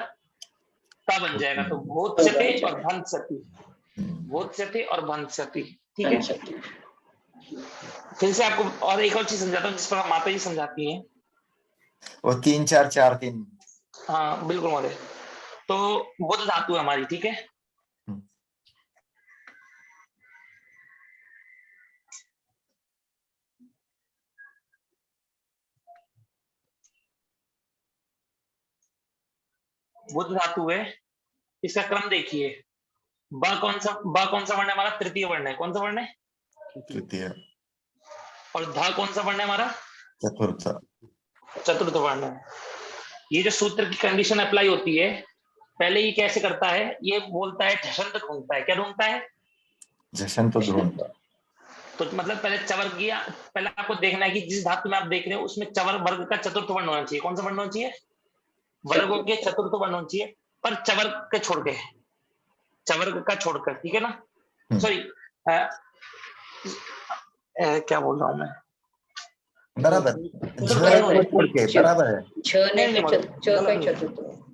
ता बन जाएगा। तो भोध सती और भंद सती, भोध सती और भंद सती, ठीक है। फिर से आपको और एक और चीज समझाता हूँ जिस पर माता जी समझाती हैं, वो 3 4 4 3। हाँ बिल्कुल महोदय। तो बुध धातु है हमारी, ठीक है। बुध धातु है, इसका क्रम देखिए। ब कौन सा वर्ण है हमारा? तृतीय वर्ण है। कौन सा वर्ण है? तृतीय। और धा कौन सा वर्ण है हमारा? चतुर्थ। चतुर्थ वर्ण है। ये जो सूत्र की कंडीशन अप्लाई होती है, पहले ये कैसे करता है? ये बोलता है झषंत ढूंढता है। क्या ढूंढता है? झषंत ढूंढता। तो मतलब पहले चवर्ग किया, पहले आपको देखना है कि जिस धातु में आप देख रहे हो उसमें चवर वर्ग का चतुर्थ वर्ण होना चाहिए। कौन सा वर्ण होना चाहिए? वर्गों के चतुर्थ वर्ण होना चाहिए, पर चवर्ग के छोड़ के, चवर्ग का छोड़कर, ठीक है ना। सॉरी, क्या बोल रहा हूं मैं? बराबर, बराबर है।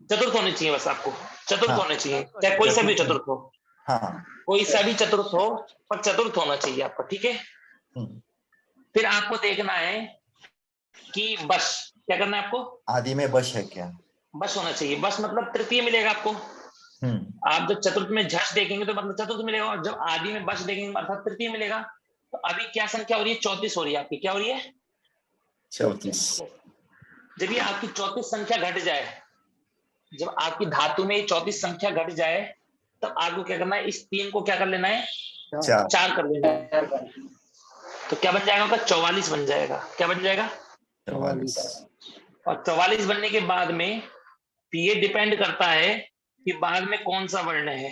चतुर्थ होने चाहिए बस, आपको चतुर्थ होने चाहिए, चाहे कोई सा भी चतुर्थ हो। हाँ, कोई सा भी चतुर्थ हो, पर चतुर्थ होना चाहिए आपका, ठीक है। फिर आपको देखना है कि बश, क्या करना है आपको? आदि में बश है क्या? बश होना चाहिए। बश मतलब तृतीय मिलेगा आपको। आप जब चतुर्थ में झष देखेंगे तो मतलब चतुर्थ मिलेगा, और जब आदि में बश देखेंगे अर्थात तृतीय मिलेगा। तो अभी क्या संख्या हो रही है? 34 हो रही है आपकी। क्या हो रही है? 34। जब ये आपकी 34 संख्या घट जाए, जब आपकी धातु में 34 संख्या घट जाए, तो आपको क्या करना है? इस 3 को क्या कर लेना है? 4 कर लेना है। तो क्या बन जाएगा आपका? 44 बन जाएगा। क्या बन जाएगा? 44। और 44 बनने के बाद में ये डिपेंड करता है कि बाद में कौन सा वर्ण है।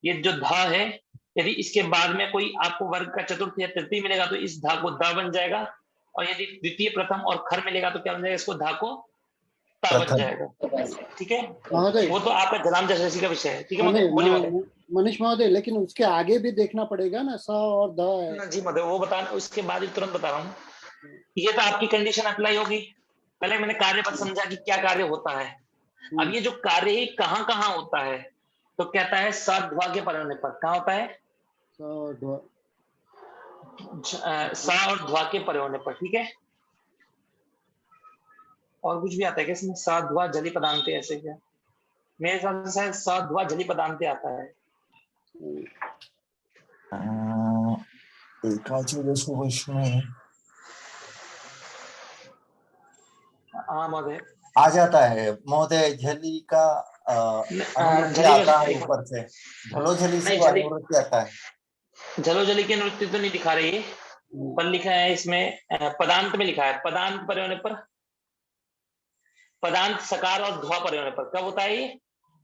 ये जो धा है, यदि इसके बाद में कोई आपको वर्ग का चतुर्थ या तृतीय मिलेगा तो इस धा को दा बन जाएगा, और यदि द्वितीय, प्रथम और खर मिलेगा तो क्या बन जाएगा? इसको धा को ता बन प्रथम। जाएगा। ठीक है, महोदय, वो तो आपका जलाम जैसी का विषय है। ठीक है महोदय, बोलिए महोदय। मनीष महोदय, लेकिन उसके आगे भी देखना पड़ेगा ना, स और द है। ना जी महोदय, वो बता, उसके बाद ही तुरंत बता रहा हूँ। ये तो आपकी कंडीशन अप्लाई होगी। पहले मैंने कार्य पद समझा कि क्या कार्य होता है। अब ये जो कार्य ही कहाँ कहाँ होता है, तो कहता है साध्वा के पर होने पर। कहाँ होता है? स और ध्वा। सा और ध्वा के परे होने पर। ठीक है, और कुछ भी आता है क्या इसमें? सा ध्वा जली पदांते, ऐसे क्या? मेरे हिसाब से शायद सा ध्वा जली पदांते आता है। इसमें हाँ महोदय, आ जाता है महोदय। झली का अनुवृत्ति झली आता में है ऊपर से, झलो झली से नहीं, वो झली अनुवृत्ति आता है। झलोझली की अनुवृत्ति तो नहीं दिखा रही है, पर लिखा है इसमें पदांत में लिखा है पदांत परे होने पर, पदांत सकार और ध्वा परे होने पर। कब होता है ये?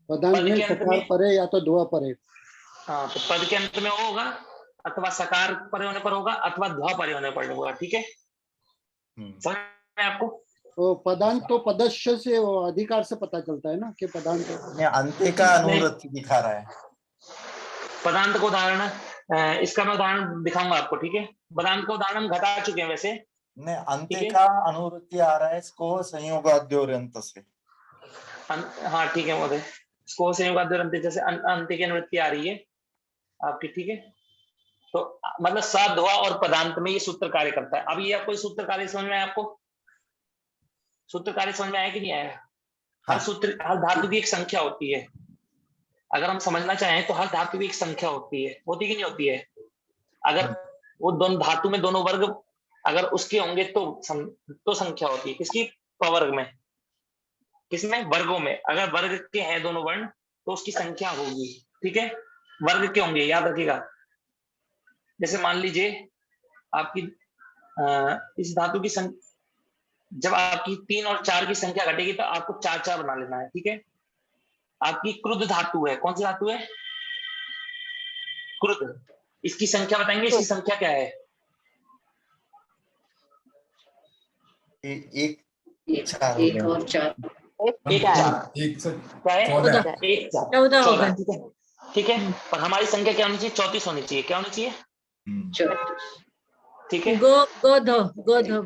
पदांत पद में के अंत सकार में। परे या तो ध्वा परे। हाँ, तो पद के अंत में वो होगा, अथवा सकार परे होने पर होगा, अथवा ध्वा परे होने पर होगा। ठीक है, समझ में आपको? तो पदांत तो पदस्य से वो अधिकार से पता चलता है ना कि पदांत है। अंत्य का अनुवृत्ति दिखा रहा है। पदांत को उदाहरण, इसका मैं उदाहरण दिखाऊंगा आपको। ठीक है, पदांत का उदाहरण हम घटा चुके हैं वैसे। नहीं, अंत्य ठीक है, का अनुवृत्ति आ रहा है इसको संयोगाद्योरंत से। हाँ ठीक है महोदय, इसको संयोगाद्योरंत जैसे अंत्य की अनुवृत्ति आ रही है आपकी। ठीक है, तो मतलब सा ध्वा और पदांत में ये सूत्र कार्य करता है। अब ये कोई सूत्र कार्य समझ में आया आपको? सूत्र कार्य समझ में आया कि नहीं आया? हर सूत्र, हर धातु की एक संख्या होती है। अगर हम समझना चाहें तो हर धातु की एक संख्या होती है, होती कि नहीं होती है? अगर वो दोनों धातु में दोनों वर्ग अगर उसके होंगे तो संख्या होती है। किसकी? प्रवर्ग में। किसमें? वर्गों में। अगर वर्ग के हैं दोनों वर्ण तो उसकी संख्या होगी। ठीक है, वर्ग के होंगे, याद रखिएगा। जैसे मान लीजिए आपकी इस धातु की संख्या, जब आपकी 3 और 4 की संख्या घटेगी तो आपको 4 बना लेना है। ठीक है, आपकी क्रुद्ध धातु है। कौन सी धातु है? क्रुद्ध। इसकी संख्या बताएंगे, इसकी संख्या क्या है? एक और 4। एक 4 क्या है? 14 होगा। 14। ठीक है, और हमारी संख्या क्या होनी चाहिए? 34 होनी चाहिए। क्या होनी चाहिए? 34। ठीक है, गोधो।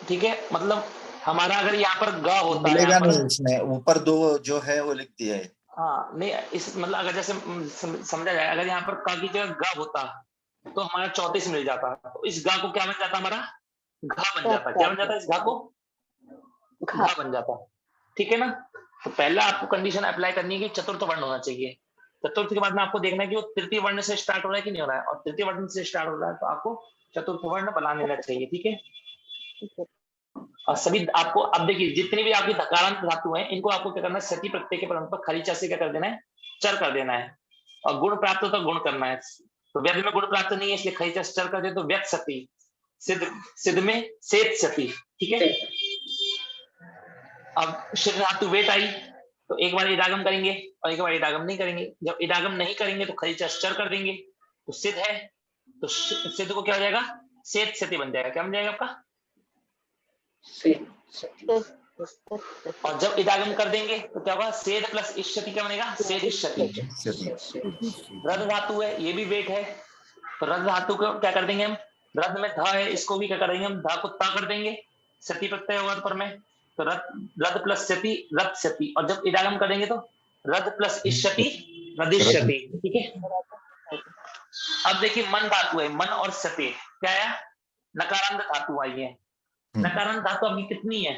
ठीक है, मतलब हमारा अगर यहाँ पर ग होता है, मिलेगा यहाँ पर नहीं इसमें, ऊपर दो जो है वो लिख दिया है। हाँ नहीं, इस मतलब अगर जैसे समझा जाए, अगर यहाँ पर क की जगह ग होता तो हमारा 34 मिल जाता। तो इस ग को क्या बन जाता? हमारा घा बन जाता। क्या बन जाता? इस घा को घा बन जाता। ठीक है ना? तो पहला आपको कंडीशन अप्लाई करनी है कि चतुर्थ वर्ण होना चाहिए। चतुर्थ के बाद में आपको देखना है कि वो तृतीय वर्ण से स्टार्ट हो रहा है कि नहीं हो रहा है, और तृतीय वर्ण से स्टार्ट हो रहा है तो आपको चतुर्थ वर्ण बना लेना चाहिए। ठीक है, और सभी आपको, अब देखिए जितनी भी आपकी धकारांत धातु हैं इनको आपको क्या करना है? सती प्रत्यय के पद पर खरीचा से क्या कर देना है? चर कर देना है, और गुण प्राप्त हो तो गुण करना है। तो व्यक्ति में गुण प्राप्त नहीं है, इसलिए खरीचा से चर कर दे तो व्यक्त सती, सिद्ध में सेत सती। ठीक है, अब शीघ्र धातु वेट आई तो एक बार इडागम करेंगे और एक बार इडागम नहीं करेंगे। जब इडागम नहीं करेंगे तो खरीचा से चर कर देंगे, तो सिद्ध है, तो सिद्ध को क्या हो जाएगा? सेत सती बन जाएगा। क्या बन जाएगा आपका? और जब इडागम कर देंगे तो क्या होगा? सेद प्लस इष्यति क्या बनेगा? सेद इष्यति। रद धातु है, ये भी वेट है, तो रद धातु को क्या कर देंगे हम? रद में धा है, इसको भी क्या करेंगे हम? धा को ता कर देंगे, सती प्रत्यय होगा पर में, तो रद प्लस सती रद सती। और जब इडागम करेंगे तो रद प्लस इष्यति रदिष्यति। ठीक है, अब देखिए मन धातु है, मन और सती क्या है? नकारांत धातु आई है। नकारांत धातु अभी कितनी है?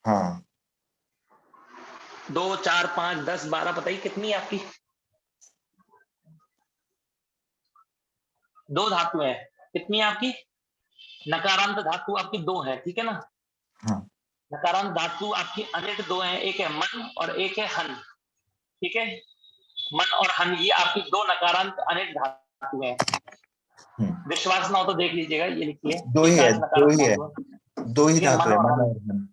हाँ, 2, 4, 5, 10, 12 बताइए कितनी है आपकी? 2 धातु है। कितनी है आपकी? नकारांत धातु आपकी 2 है। ठीक है ना? हाँ। नकारांत धातु आपकी अनेक 2 है, एक है मन और एक है हन। ठीक है, मन और हन ये आपकी 2 नकारांत अनेक धातु है। विश्वास ना हो तो देख लीजिएगा, ये लिखिए दो ही है, दो ही ठीक है, धातु मन है, और मन हन। और हन।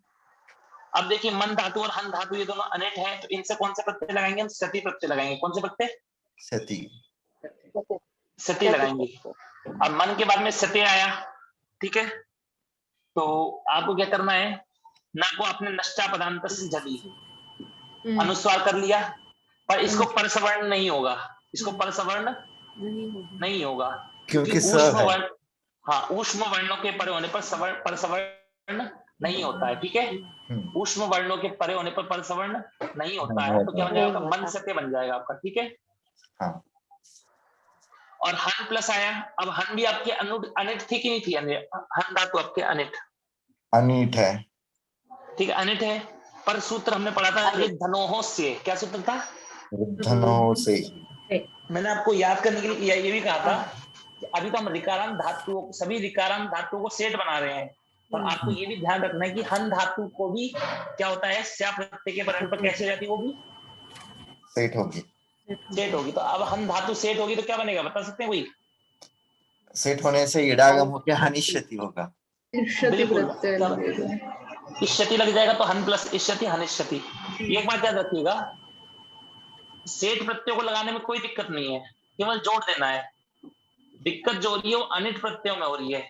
अब देखिए मन धातु और हन धातु ये दोनों अनेट हैं, तो इनसे कौन से प्रत्यय लगाएंगे हम? सती प्रत्यय लगाएंगे। कौन से प्रत्यय? सती। सती लगाएंगे। अब मन के बाद में सत्य आया, ठीक है, तो आपको क्या करना है? ना को आपने नष्टा पदांत झली अनुस्वार कर लिया, पर इसको परसवर्ण नहीं होगा, इसको परसवर्ण नहीं होगा क्योंकि स ऊष्म है। वर्ण, हाँ ऊष्म वर्णों के परे होने पर परसवर्ण नहीं होता है, ठीक है। ऊष्म वर्णों के परे होने पर परसवर्ण नहीं होता है, तो क्या बन जाएगा? मन सत्य बन जाएगा आपका, ठीक है। हाँ। और हन प्लस आया। अब हन भी आपके अनिट थी कि नहीं थी? हन धातु आपके अनिट अनिट है, ठीक है, अनिट है। पर सूत्र हमने पढ़ा था कि धनोह से, क्या सूत्र था? धनों से। मैंने आपको याद करने के लिए ये भी कहा था कि अभी तो हम ऋकारांत धातुओं, सभी ऋकारांत धातुओं को सेट बना रहे हैं, और आपको ये भी ध्यान रखना है कि हन धातु को भी क्या होता है, स्या प्रत्यय के परण पर कैसे हो जाती है? वो भी सेट होगी, सेट होगी। तो अब हन धातु सेट होगी तो क्या बनेगा, बता सकते हैं कोई? सेट होने से इडागम होकर हनिष्यति होगा। बिल्कुल, इष्यति लग जाएगा तो हन प्लस इष्यति हनिष्यति। एक बात याद रखिएगा, सेठ प्रत्ययों को लगाने में कोई दिक्कत नहीं है, केवल जोड़ देना है। दिक्कत जो हो रही है वो अनिट प्रत्ययों में हो रही है,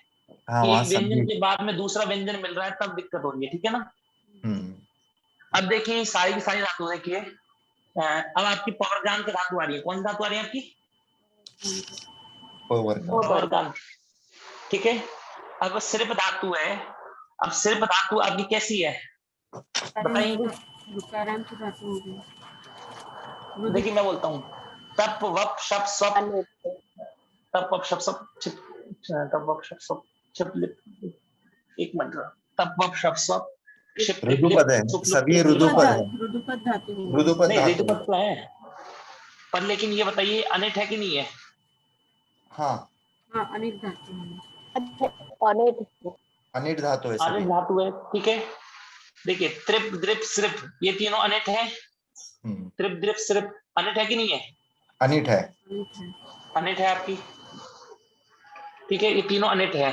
हाँ, कि वहाँ एक व्यंजन सभी। के बाद में दूसरा व्यंजन मिल रहा है, तब दिक्कत हो रही है, ठीक है ना। अब देखिए सारी की सारी धातु देखिए, अब आपकी पवर्गांत धातु आ रही है। कौन सी धातु आ रही है आपकी? पवर्गांत, ठीक है। अब सिर्फ धातु है, अब सिर्फ धातु आपकी कैसी है बताइए? देखिए मैं बोलता हूँ, तप वप शप स्वप, तप वप शप सब छिप, तप वप शप सब छिप लिप, एक मिनट, तप वप शप स्वप छिप लिप रुदुपद है, सभी रुदुपद है। रुदुपद धातु रुदुपद नहीं, धातु ऋतुपद तो है, पर लेकिन ये बताइए अनिट है कि नहीं है? हाँ, अनिट धातु अनिट धातु है सभी। अनिट धातु है, ठीक है। देखिए त्रिप द्रिप सृप ये तीनों अनिट है। त्रिप द्रिप सृप अनिट है कि नहीं है? अनिट है, अनिट है आपकी, ठीक है, ये तीनों अनिट है।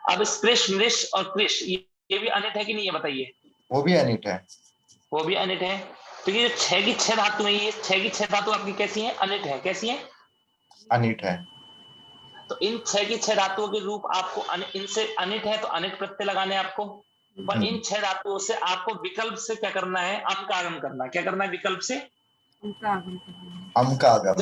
अब स्पृश मृष और कृष ये भी अनिट है कि नहीं है बताइए? वो भी अनिट है, वो भी अनिट है। तो ये जो 6 की 6 धातु है, ये 6 की 6 धातु आपकी कैसी है? अनिट है। कैसी है? अनिट है। तो इन 6 की 6 धातुओं के रूप आपको इनसे अनिट है तो अनिट प्रत्यय लगाने हैं आपको, पर इन 6 धातुओं से आपको विकल्प से क्या करना है? अम का आगम करना है। क्या करना है विकल्प से? अम का आगम।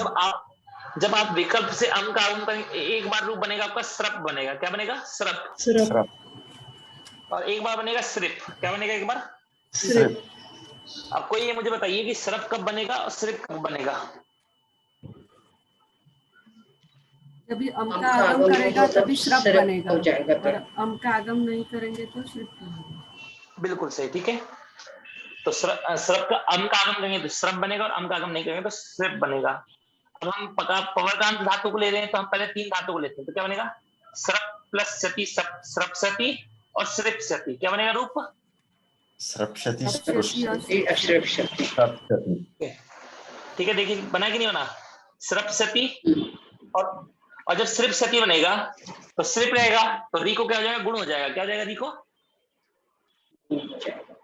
जब आप विकल्प से अम का आगम करेंगे, एक बार रूप बनेगा आपका स्रप बनेगा। क्या बनेगा? स्रप। और एक बार बनेगा स्रिप। क्या बनेगा एक बार? स्रिप। अब कोई ये मुझे बताइए कि स्रप कब बनेगा और स्रिप कब बनेगा? जब अम का आगम करेगा तभी श्रप बनेगा, और अम का आगम नहीं करेंगे तो श्रप बनेगा। बिल्कुल सही, ठीक है। तो श्रप का अम का आगम करेंगे तो श्रप बनेगा, और अम का आगम नहीं करेंगे तो श्रिप बनेगा। अब हम पवर्गांत धातु को ले रहे हैं, तो हम पहले 3 धातु को लेते हैं, तो क्या बनेगा? श्रप प्लस सती, श्रप सती और श्रिप सती। क्या बनेगा रूप? श्रपशति। ठीक है, देखिए बना कि नहीं बना? श्रप सती, और जब श्रिप सती बनेगा तो श्रिप रहेगा, तो री को क्या हो जाएगा? गुण हो जाएगा। क्या हो जाएगा? री को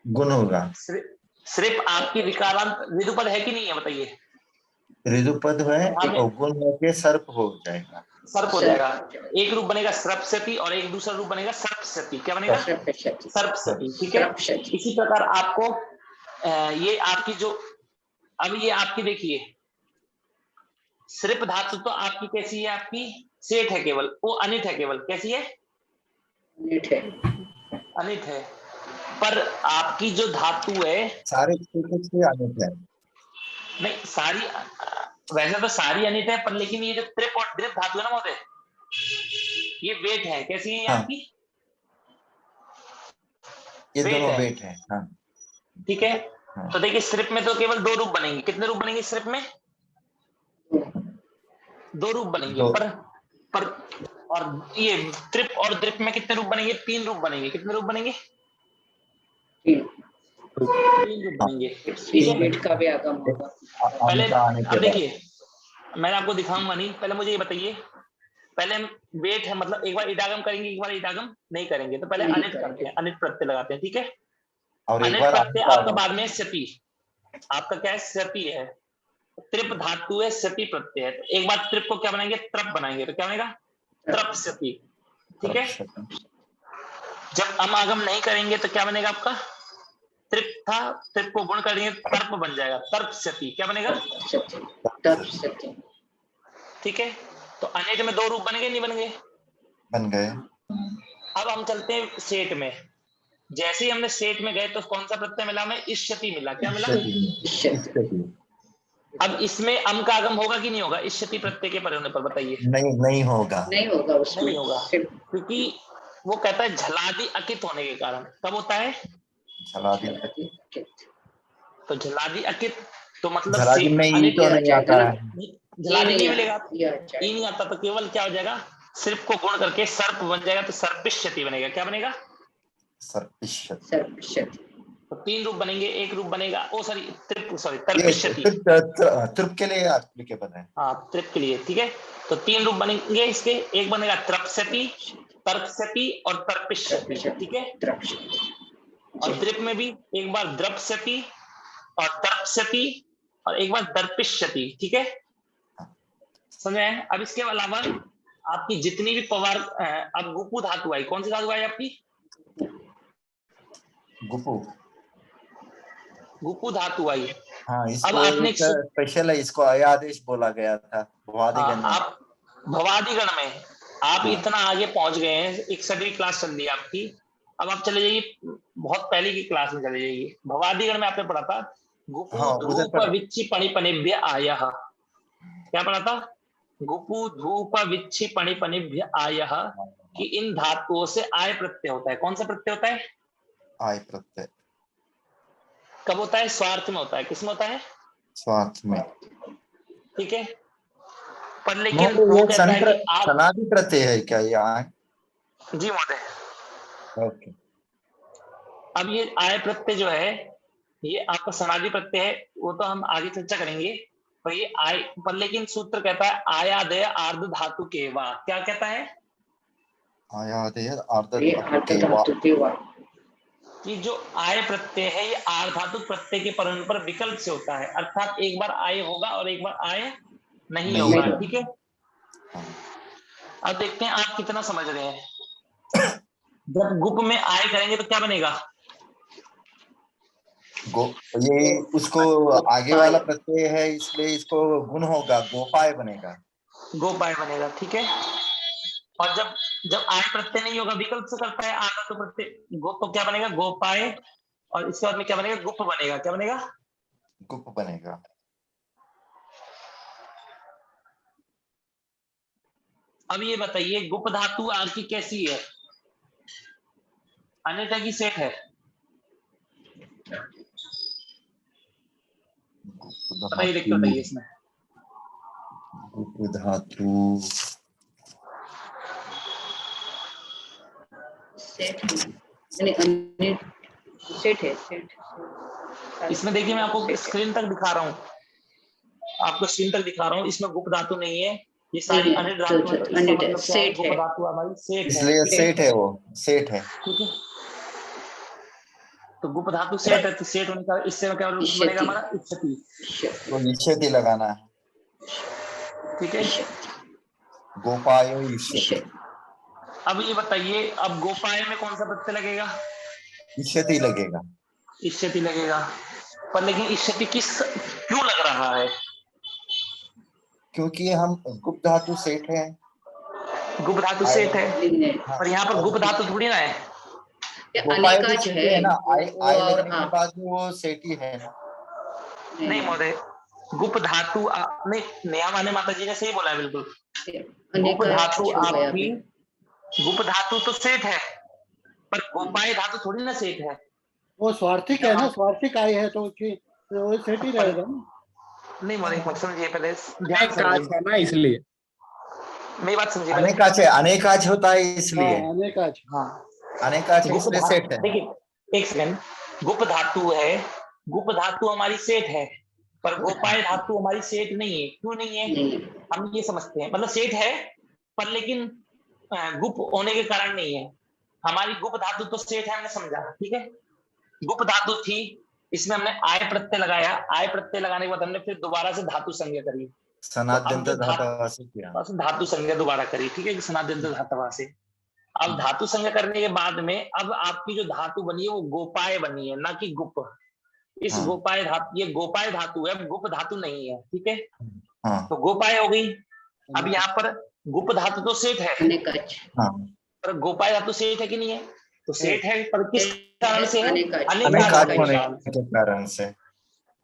गुण होगा। श्रिप आपकी विकारांत ऋदुपद है कि नहीं है बताइए? ऋदुपद है, और गुण होके सर्प हो जाएगा। सर्प हो जाएगा। एक रूप बनेगा सर्पसती और एक दूसरा रूप बनेगा सर्पसती। क्या बनेगा? सर्पसती, ठीक है। इसी प्रकार आपको ये आपकी जो, अब ये आपकी देखिए श्रिप धातु तो आपकी कैसी है? आपकी सेठ है केवल, वो अनिट है केवल। कैसी है? अनिट है। पर आपकी जो धातु है सारे अनिट है। नहीं, सारी वैसे तो सारी अनिट है, पर लेकिन ये जो त्रिप और द्रिप धातु है ना महोदय, ये वेट है। कैसी है? हाँ, आपकी ये दोनों वेट है। हाँ, ठीक है। हाँ। तो देखिए श्रिप में तो केवल 2 रूप बनेंगे। कितने रूप बनेंगे श्रिप में? 2 रूप बनेंगे। पर और ये त्रिप और द्रिप में कितने रूप बनेंगे? 3 रूप बनेंगे। कितने रूप बनेंगे? 3 रूप बनेंगे। का भी आगम होगा पहले अब देखिए, मैं आपको दिखाऊंगा नहीं, पहले मुझे ये बताइए पहले हम वेट है मतलब एक बार इडागम करेंगे, एक बार इडागम नहीं करेंगे, तो पहले अनिट करते हैं, अनिट प्रत्यय लगाते हैं, ठीक है। और एक अनिट बार प्रत्यय आपका बाद में सती, आपका क्या है सती है, त्रिप धातु है, सती प्रत्यय है, तो एक बार त्रिप को क्या बनाएंगे, त्रप बनाएंगे, तो क्या बनेगा त्रप सती, ठीक है। जब हम आगम नहीं करेंगे तो क्या बनेगा आपका, त्रिप था, त्रिप को गुण करेंगे तर्प बन जाएगा, तर्प सती, क्या बनेगा, ठीक है। तो अनेट में दो रूप बन गए, नहीं बन गए, बन गए। अब हम चलते हैं सेठ में। जैसे ही हमने सेठ में गए तो कौन सा प्रत्यय मिला हमें, इष्यति मिला, क्या मिला, अब इसमें अम का आगम होगा कि नहीं होगा, इष्यति प्रत्यय के परे होने पर, बताइए। नहीं होगा, नहीं होगा उसमें, नहीं होगा, क्योंकि वो कहता है झलादि अकित होने के कारण, कब होता है, झलादी तो झलादि अकित, तो मतलब झलादी में ई तो नहीं आता है, झलादि नहीं मिलेगा, ई नहीं आता, तो केवल क्या हो जाएगा, सिर्फ को गुण करके सर्प बन जाएगा, तो सर्पिष्यति बनेगा, क्या बनेगा, सर्पिष्यति। तो तीन रूप बनेंगे, एक रूप बनेगा, ओ सॉरी तर्पिष्यति, त्रिप के लिए एप्लीकेबल है, हाँ त्रिप के लिए, ठीक है। तो तीन रूप बनेंगे इसके, एक बनेगा त्रपसति, तर्पसति और तर्पिष्यति, ठीक है। और द्रिप में भी एक बार द्रपसति और तर्पसति और एक बार दर्पिष्यति, ठीक है, समझ आए। अब इसके अलावा आपकी जितनी भी पवार, अब गुपु धातु आई, कौन सी धातु आई आपकी, गुपु धातु आई। हाँ, अब आपने स्पेशल है, इसको अयादेश बोला गया था भवादिगण में। आप भवादिगण में आप इतना आगे पहुंच गए हैं, 61वीं क्लास चल रही है आपकी, अब आप चले जाइए बहुत पहले की क्लास में चले जाइए, भवादिगण में आपने पढ़ा था गुपु धूप विच्छिपणि पणिभ्य आयः, क्या पढ़ा था, गुपु धूप विच्छिपणि पणिभ्य आयः, कि इन धातुओं से आय प्रत्यय होता है, कौन सा प्रत्यय होता है, आय प्रत्यय, कब होता है, स्वार्थ में होता है, किसमें होता है, स्वार्थ में, ठीक है। पर लेकिन वो कहता है कि आप सनादि प्रत्यय है क्या ये आय, जी महोदय, ओके। अब ये आय प्रत्यय जो है ये आपका सनादि प्रत्यय है, वो तो हम आगे चर्चा करेंगे, पर ये आय, पर लेकिन सूत्र कहता है आयादय आर्ध धातु के वा, क्या कहता है, आयादय आर्ध धातु के वा, कि जो आय प्रत्यय है ये आर्ध धातु प्रत्यय के परन पर विकल्प से होता है, अर्थात एक बार आय होगा और एक बार आय नहीं होगा, ठीक है। अब देखते हैं आप कितना समझ रहे हैं। जब गुप में आय करेंगे तो क्या बनेगा, ये उसको आगे वाला प्रत्यय है इसलिए इसको गुण होगा, गोपाय बनेगा, गोपाय बनेगा, ठीक है। और जब आय प्रत्यय नहीं होगा, विकल्प से करता है आधा तो प्रत्यय गो, तो क्या बनेगा, गोपाय, और इसके बाद में क्या बनेगा, गुप बनेगा, क्या बनेगा, गुप बनेगा। अब ये बताइए गुप धातु आपकी कैसी है, अन्यथा की सेठ है, बताइए, देखते बताइए इसमें गुप धातु सेठ है, इसमें देखिए मैं आपको स्क्रीन तक दिखा रहा हूँ, आपको स्क्रीन तक दिखा रहा हूँ, इसमें गुप धातु नहीं है, ये सारी अनिट धातु है, तो इसका मतलब क्या है, गुप धातु हमारी सेठ है, इसलिए सेठ है, वो सेठ है, ठीक है। तो गुप धातु सेठ है, तो सेठ होने का इससे क्या रूप बनेगा हमारा, इच्छति, तो इच्छति लगाना है, ठीक है। गोपाय इच्छति। अब ये बताइए, अब गोपाय में कौन सा प्रत्यय लगेगा, इच्छति लगेगा, इच्छति लगेगा, पर लेकिन इच्छति क्यों लग रहा है, क्योंकि हम गुप धातु सेठ है, गुप धातु सेठ है, पर यहाँ पर गुप धातु थोड़ी ना है, अनेकाच है ना, आय लगने के बाद वो सेठी है ना, नहीं महोदय, गुप धातु नहीं, नया माने माता जी ने सही बोला है, बिल्कुल, गुप धातु आपकी, गुप धातु तो सेठ है, पर गोपाय धातु थोड़ी ना सेठ है, वो स्वार्थिक है ना, स्वार्थिक आय है तो वो सेठ ही रहेगा ना, नहीं महोदय, एक बात समझिए पहले, ना, इसलिए मेरी बात समझिए, अनेकाच होता है इसलिए, अनेकाच, हाँ अनेकाच इसलिए सेठ है। देखिए एक सेकंड, गुप धातु है, गुप धातु हमारी सेठ है, पर गोपाय धातु हमारी सेठ नहीं है, क्यों नहीं है, हम ये समझते हैं, मतलब सेठ है पर लेकिन गुप होने के कारण नहीं है। हमारी गुप धातु तो सेठ है, हमने समझा, ठीक है। गुप धातु थी, इसमें हमने आय प्रत्यय लगाया, आय प्रत्यय लगाने के बाद हमने फिर दोबारा से धातु संज्ञा करी, सनाद्यंत धातवा से किया। बस धातु संज्ञा दोबारा करी, ठीक है, सनाद्यंत धातवा से। अब धातु संज्ञा करने के बाद में अब आपकी जो धातु बनी है वो गोपाय बनी है, ना कि गुप। इस हाँ। गोपाय धातु, ये गोपाय धातु है, गुप धातु नहीं है, ठीक है। हाँ। तो गोपाय हो गई। अब यहाँ पर गुप धातु तो सेठ है, हाँ। पर गोपाय धातु सेठ है कि नहीं है? तो सेठ है, पर किस कारण से है? अनेकाच अनेकाच होने होने के कारण से।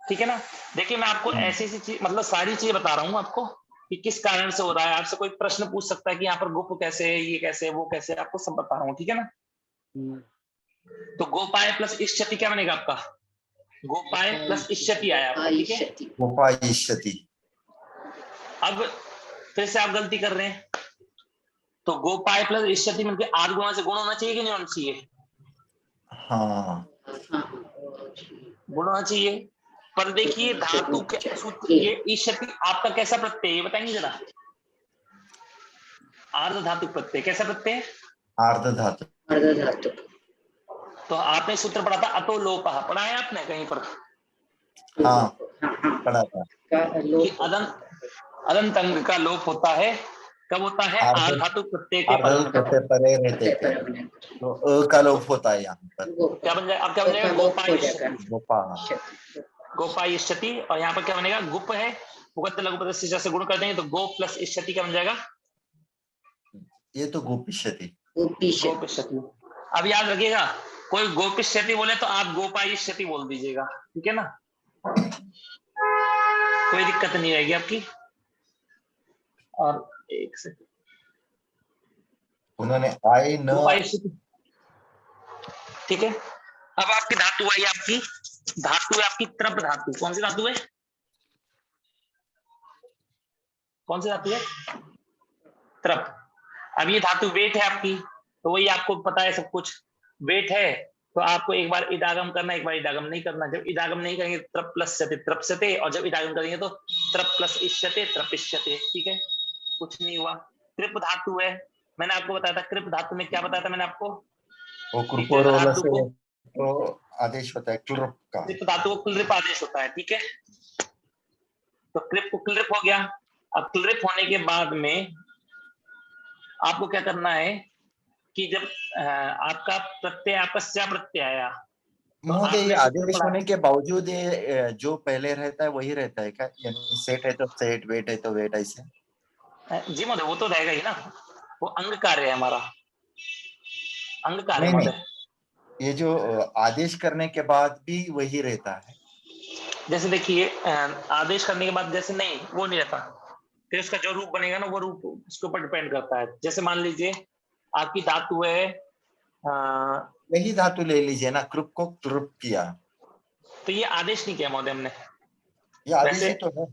ठीक है ना। देखिए मैं आपको ऐसी ऐसी चीज, मतलब सारी चीजें बता रहा हूँ आपको कि किस कारण से हो रहा है। आपसे कोई प्रश्न पूछ सकता है कि यहाँ पर गुप कैसे है, ये कैसे है, वो कैसे है, आपको सब बता रहा हूँ, ठीक है ना। तो गोपाय प्लस इष्यति क्या बनेगा आपका? गोपाय प्लस इष्यति आया आपका, ठीक है। गोपाय इष्यति। अब फिर से आप गलती कर रहे हैं। तो गोपाय प्लस इष्यति मिलकर 8 गुणा से गुण होना चाहिए कि नहीं होना चाहिए? हाँ, गुण होना चाहिए। पर देखिए धातु के सूत्र, ये इष्यति आपका कैसा प्रत्यय ये बताएंगे जरा। आर्ध धातु प्रत्यय, कैसा प्रत्यय? आर्ध धातु। तो आपने सूत्र पढ़ा था अतो लोपः, पढ़ा है आपने कहीं पर? हाँ, पढ़ा था कि अदंत अंग का लोप होता है, कब होता है? आर्ध धातु प्रत्यय के प्रत्यय परे रहते थे, तो अ का लोप होता है यहाँ पर। क्या बन जाएगा? अब क्या बन जाएगा? गोपा। गोपाय इष्यति। और यहाँ पर क्या बनेगा? गुप है, उगत लघु पद से गुण कर देंगे तो गो प्लस इष्यति क्या बन जाएगा? ये तो गोपिष्यति। गोपिष्यति। अब याद रखिएगा, कोई गोपिष्यति बोले तो आप गोपायिष्यति बोल दीजिएगा, ठीक है ना, कोई दिक्कत नहीं रहेगी आपकी। और एक सेकंड, उन्होंने आय न, ठीक है। अब आपकी धातु आई, आपकी धातु है आपकी त्रप धातु। कौन सी धातु है? कौन सी धातु है? त्रप। अब ये धातु वेट है आपकी, तो वही आपको पता है सब कुछ। वेट है तो आपको एक बार इडागम करना, एक बार इडागम नहीं करना। जब इडागम नहीं करेंगे त्रप प्लस सते त्रपसते, और जब इडागम करेंगे तो त्रप प्लस इष्यते त्रपिष्यते, ठीक है, कुछ नहीं हुआ। कृप धातु है, मैंने आपको बताया था कृप धातु में क्या बताया था मैंने आपको? वो कृपोरोल से तो आदेश होता है क्लृप का। कृप धातु को क्लृप आदेश होता है, ठीक है। तो कृप को क्लृप हो गया। अब क्लृप होने के बाद में आपको क्या करना है कि जब आपका प्रत्यय, आपका स्या प्रत्यय आया, तो महोदय आदेश होने के बावजूद ये जो पहले रहता है वही रहता है क्या? यानी सेट है तो सेट, वेट है तो वेट, ऐसे? जी महोदय, वो तो रहेगा ही ना, वो अंग कार्य है हमारा, अंग कार्य नहीं, महोदय। ये जो आदेश करने के बाद भी वही रहता है। जैसे देखिए आदेश करने के बाद जैसे नहीं, वो नहीं रहता, फिर उसका जो रूप बनेगा ना वो रूप उसके ऊपर डिपेंड करता है। जैसे मान लीजिए आपकी धातु है, यही धातु ले लीजिए ना, कृप को क्लृप किया, तो ये आदेश नहीं किया महोदय हमने, ये आदेश ही तो है।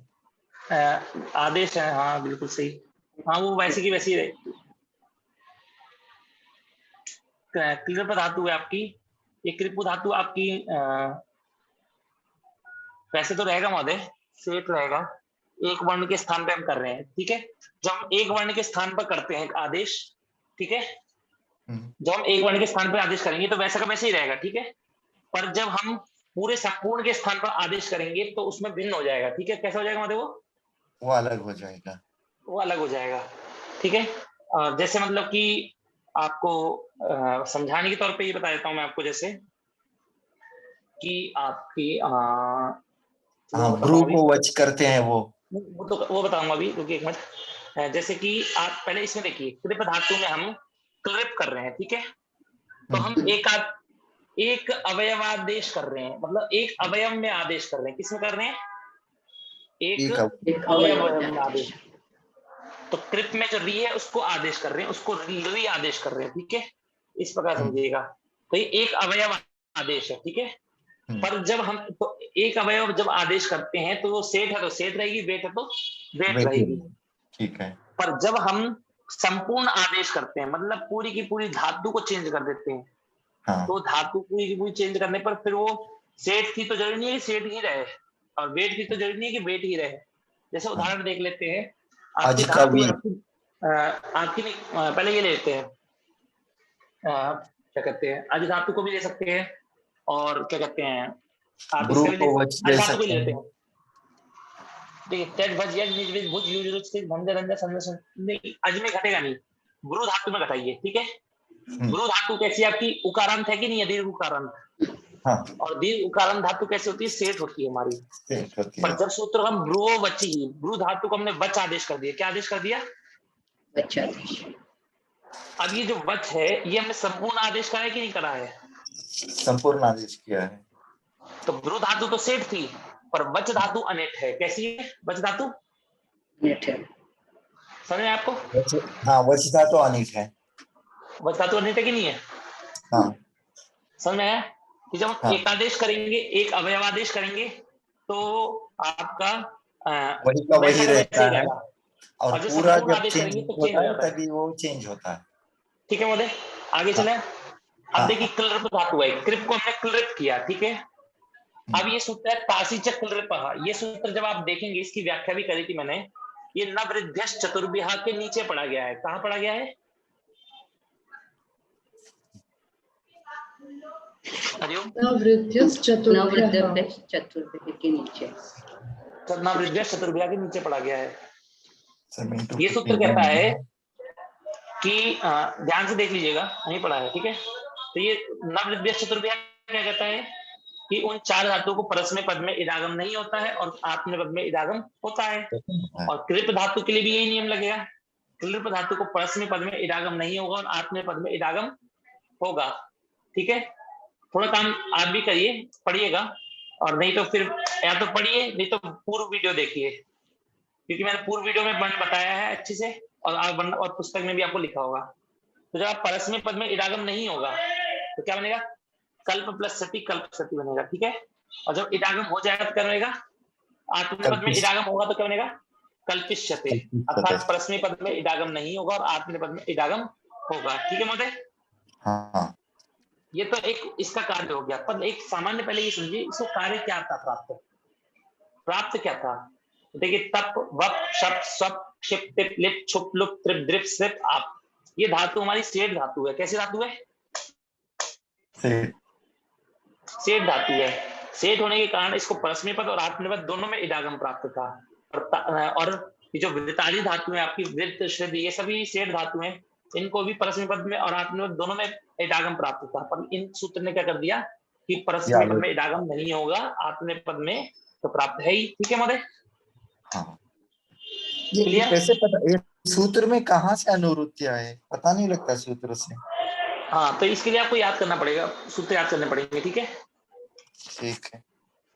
आदेश है, हाँ बिल्कुल सही। हाँ वो वैसे की वैसी रहेगी। कृप धातु है आपकी, ये कृप धातु आपकी वैसे तो रहेगा महोदय, सेठ रहेगा, एक वर्ण के स्थान पे हम कर रहे हैं, ठीक है। जब हम एक वर्ण के स्थान पर करते हैं आदेश, ठीक है, जब हम एक वर्ण के स्थान पर आदेश करेंगे तो वैसा का वैसे ही रहेगा, ठीक है। पर जब हम पूरे संपूर्ण के स्थान पर आदेश करेंगे तो उसमें भिन्न हो जाएगा, ठीक है। कैसा हो जाएगा महोदय? वो अलग हो जाएगा, वो अलग हो जाएगा, ठीक है। जैसे मतलब कि आपको समझाने के तौर पे ये बता देता हूं मैं आपको, जैसे कि आपकी ब्रू को वच करते हैं वो तो वो बताऊंगा अभी, क्योंकि एक मिनट। जैसे कि आप पहले इसमें देखिए, कृप धातु में हम क्लृप कर रहे हैं, ठीक है। तो हम एक अवयवादेश कर रहे हैं, मतलब एक अवयव में आदेश कर रहे हैं। किसमें कर रहे हैं? एक अवयव में आदेश। तो कृप में जो री है उसको आदेश कर रहे हैं, उसको री आदेश कर रहे हैं, ठीक है, इस प्रकार समझिएगा। तो ये एक अवयव आदेश है, ठीक है। पर जब हम तो एक अवयव जब आदेश करते हैं तो वो सेठ है तो सेठ रहेगी, वेट है तो वेट रहेगी, ठीक है। पर जब हम संपूर्ण आदेश करते हैं, मतलब पूरी की पूरी धातु को चेंज कर देते हैं, तो धातु पूरी की पूरी चेंज करने पर फिर वो सेठ थी तो जरूरी नहीं है कि सेठ ही रहे, और वेट थी तो जरूरी नहीं है कि वेट ही रहे। जैसे उदाहरण देख लेते हैं, आपकी आपकी नहीं, पहले ये ले लेते हैं, क्या कहते हैं, अधि धातु को भी ले सकते हैं, और क्या कहते हैं आप ब्रू इसका भी को वच दे धातु को सकते ले लेते हैं। हैं। देखिए तेज भज यज निज विज भुज युज रुच तिज भंज रंज संजय नहीं, अज में घटेगा नहीं, ब्रू धातु में घटाइए, ठीक है। ब्रू धातु कैसी आपकी उकारांत है कि नहीं है, दीर्घ उकारांत। हाँ, और दीर्घ उकारांत धातु कैसे होती है, सेठ होती है हमारी। ठीक होती पर है। जब सूत्र हम ब्रुओ वची, ब्रू धातु को हमने वच आदेश कर दिया, क्या आदेश कर दिया, अच्छा अब ये जो वच है ये हमने संपूर्ण आदेश करा है कि नहीं करा है, संपूर्ण आदेश किया है। तो ब्रू धातु तो सेठ थी, पर वच धातु अनेट है। कैसी है वच धातु, समझ में आपको, हाँ, वचता तो अनिट है। वच धातु अनेट है कि नहीं है, हाँ समझ में आया कि जब हम हाँ, एक आदेश करेंगे, एक अवयवादेश करेंगे, तो आपका वही का वही वैसा का रहता वैसा ही है, रहेगा, और और जो पूरा संपूर्ण जब आदेश चेंज करेंगे तो चेंज होता हो है जाता है। तभी वो चेंज होता है। ठीक है महोदय, आगे हाँ, चले। अब हाँ, देखिए क्लृप धातु है, क्रिप को हमने क्लृप किया, ठीक है। अब ये सूत्र है तासीच क्लृपः, ये सूत्र जब आप देखेंगे, इसकी व्याख्या भी करी थी मैंने, ये नवृद्ध्यश्च चतुर्भ्याः के नीचे पढ़ा गया है। कहाँ पढ़ा गया है, हरिओम, नवृद्ध्यश्च चतुर्भ्यः के नीचे, नवृद्ध्यश्च चतुर्भ्याः के नीचे पढ़ा गया है। 7 to ये सूत्र 59 कहता है कि ध्यान से देख लीजिएगा, नहीं पढ़ा है, ठीक है। तो ये नवृद्ध्यश्च चतुर्भ्याः क्या कहता है कि उन चार धातुओं को परस्मै पद में इडागम नहीं होता है और आत्मनेपद पद में इडागम होता है। और कृप धातु के लिए भी यही नियम लगेगा, कृप धातु को परस्मै पद में इडागम नहीं होगा और आत्मनेपद पद में इडागम होगा, ठीक है। थोड़ा काम आप भी करिए, पढ़िएगा, और नहीं तो फिर या तो पढ़िए, नहीं तो पूर्व वीडियो देखिए, क्योंकि मैंने पूर्व वीडियो में बताया है अच्छे से, और पुस्तक में भी आपको लिखा होगा। तो जब परस्मै पद में इडागम नहीं होगा तो क्या बनेगा, कल्प प्लस सति कल्प सति बनेगा, ठीक है। और जब इडागम हो जाएगा तो क्या बनेगा, आत्मनेपद में इडागम होगा तो क्या बनेगा, कल्पिष्यते, अर्थात परस्मै पद में इडागम नहीं होगा और आत्मनेपद में इडागम होगा, ठीक है महोदय। हाँ, ये तो एक इसका कार्य हो गया, पर एक सामान्य पहले ये समझिए इसको कार्य क्या था, प्राप्त क्या था। देखिए तप वप शप स्वप क्षिप टिप लिप छुप लुप त्रिप द्रिप स्रिप आप, ये धातु हमारी सेठ धातु है। कैसी धातु है, सेठ धातु है। सेठ होने के कारण इसको परस्मै पद और आत्मनेपद दोनों में इडागम प्राप्त था। और ये जो वृत्तादि धातु है आपकी, वृत्त श्रित, ये सभी सेठ धातु हैं, इनको भी परस्मै पद में और आत्मनेपद दोनों में इडागम प्राप्त था। पर इन सूत्र ने क्या कर दिया कि परस्मै पद में इडागम नहीं होगा, आत्मनेपद में तो प्राप्त है ही, ठीक है महोदय। हाँ, ये कैसे पता, ये सूत्र में कहाँ से अनुवृत्तियां है, पता नहीं लगता सूत्र से। हाँ, तो इसके लिए आपको याद करना पड़ेगा, सूत्र याद करने पड़ेंगे, ठीक है। ठीक है।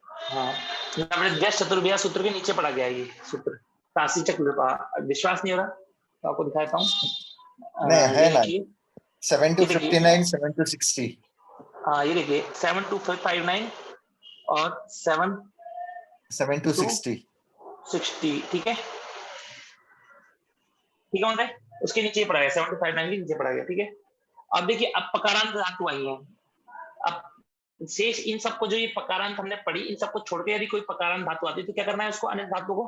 हाँ, नवृद्ध्यश्च चतुर्भ्याः सूत्र के नीचे पढ़ा गया है ये सूत्र, तासीच क्लृपः। विश्वास नहीं हो रहा तो आपको दिखाता हूँ, नहीं है ना, 7 to 59, 7 to 60। हाँ, ये देखिए 7 to 59 और 7 to 60, ठीक है, ठीक है महोदय। उसके नीचे पढ़ा गया, 7 to 59 के नीचे पढ़ा गया, ठीक है। अब देखिए अब पकारांत धातु आई है। अब शेष इन सबको, जो ये पकारांत हमने पढ़ी, इन सबको छोड़ के यदि कोई पकारांत धातु आती है तो क्या करना है, उसको अन्य धातु को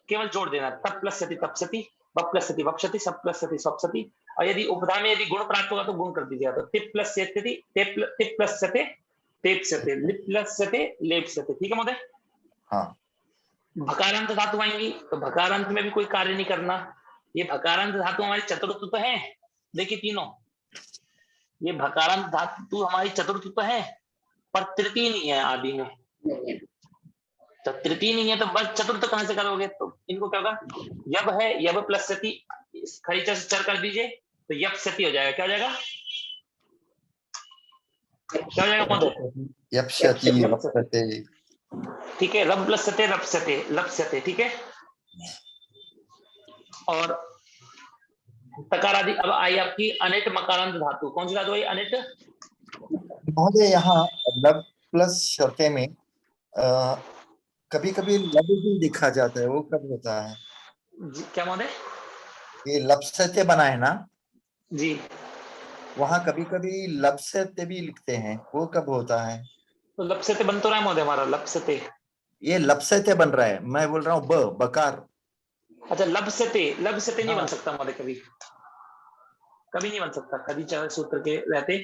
केवल जोड़ देना, तप प्लस सति तप सति, वप प्लस सति वप सति, सप प्लस सति सप सति, और यदि उपधा में यदि गुण प्राप्त होगा तो गुण कर दीजिएगा। तो टिप प्लस सति टिप प्लस सते टेप सते, लिप प्लस सते लेप सते, ठीक है महोदय। हाँ, भकारांत धातु आएंगी तो भकारांत में भी कोई कार्य नहीं करना। ये भकारांत धातु हमारी चतुर्थ तो है, देखिए तीनों, ये भकारांत धातु हमारी चतुर्थ तो है, पर तृतीय नहीं है आदि में। तो तृतीय नहीं है तो बस चतुर्थ कहां से करोगे, तो इनको क्या होगा, यब है, यब प्लस सति, खरीचा से चर कर दीजिए तो यप सति हो जाएगा। क्या हो जाएगा, क्या हो जाएगा महोदय, यपशति वपसते, ठीक है। रब प्लस सते रब सते लब सते, ठीक है। और तकार आदि। अब आई आपकी अनिट मकारांत धातु, कौन सी धातु है अनिट महोदय। यहाँ लब प्लस शते में कभी कभी लब भी दिखा जाता है, वो कब होता है, क्या महोदय, ये लपसते बना है ना जी, वहाँ कभी कभी लपसते भी लिखते हैं, वो कब होता है। तो लपसते बन तो रहा है महोदय हमारा, लपसते, ये लपसते बन रहा है, मैं बोल रहा हूँ बकार। अच्छा, लभ्यते नहीं बन सकता हमारे, कभी नहीं बन सकता खरीचा सूत्र के रहते।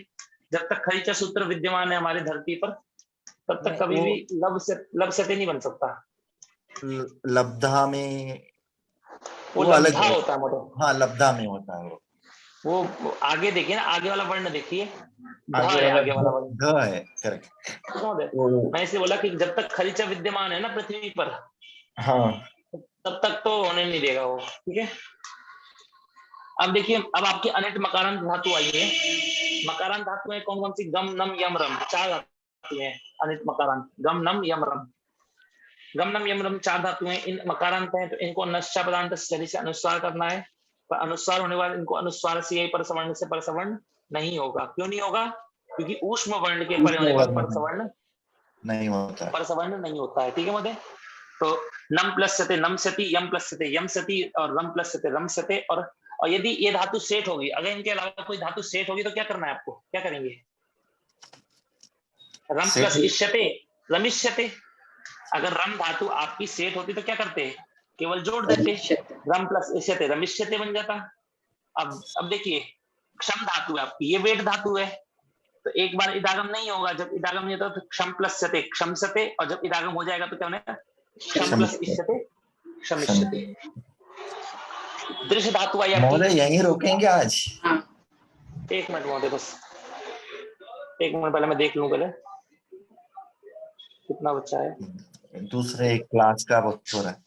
जब तक खरीचा सूत्र विद्यमान है हमारे धरती पर, तब तक कभी भी लभ्यते नहीं बन सकता। लब्धा में वो अलग लब्धा है। होता है मतलब। हाँ, लब्धा में होता है वो आगे देखिए ना, आगे वाला वर्ण देखिए, आगे वाला वर्ण ध है, करेक्ट। मैं इसलिए बोला कि जब तक खरीचा विद्यमान है ना पृथ्वी पर, हाँ, तब तक तो होने नहीं देगा वो, ठीक है। अब देखिए, अब आपकी अनिट मकारांत धातु आई है। मकारांत धातु है कौन कौन सी? गम, नम, यम, रम, 4 धातु हैं अनिट मकारांत। गम, नम, यम, रम। गम, नम, यम, रम 4 धातु हैं। इन मकारांत हैं तो इनको नश्चा पदांत से अनुस्वार करना है। पर अनुस्वार होने वाले इनको अनुस्वार से परसवर्ण से परसवर्ण नहीं होगा। क्यों नहीं होगा? क्योंकि ऊष्म वर्ण के परे होने पर परसवर्ण नहीं होता, परसवर्ण नहीं होता है, ठीक है महोदय। तो नम प्लस सते नम सती, यम प्लस सते यम सती, और रम प्लस सते रम सते। और यदि ये धातु सेठ होगी, अगर इनके अलावा कोई धातु सेठ होगी तो क्या करना है आपको? क्या करेंगे? रम प्लस इष्यते रमिष्यते। अगर रम धातु आपकी सेठ होती तो क्या करते? केवल जोड़ देते, रम प्लस इष्यते रमिष्यते बन जाता। अब देखिए, क्षम धातु है आपकी, ये वेट धातु है, तो एक बार इदागम नहीं होगा। जब इदागम नहीं होता तो क्षम प्लस सते क्षमसते, और जब इदागम हो जाएगा तो क्या बनेगा? क्षम प्लस इष्यते क्षमिष्यते। दृश्य धातु आई आपकी। महोदय यहीं रोकेंगे आज? एक मिनट महोदय, बस एक मिनट, पहले मैं देख लूं पहले कितना बच्चा है। दूसरे क्लास का वक्त हो रहा है।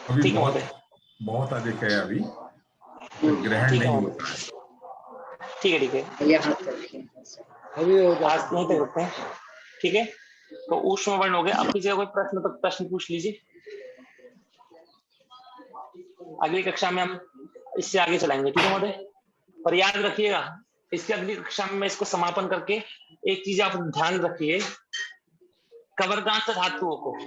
अभी ठीक है महोदय, बहुत अधिक है, अभी ग्रहण नहीं होता है। ठीक है ठीक है, अभी हो जाता आज नहीं तक रखते हैं, ठीक है। तो ऊष्म वर्ण हो गया। अब किसी का कोई प्रश्न तो प्रश्न पूछ लीजिए। अगली कक्षा में हम इससे आगे चलाएंगे, ठीक है महोदय। पर याद रखिएगा, इसकी अगली कक्षा में इसको समापन करके एक चीज आप ध्यान रखिए, कवर्गांत धातुओं को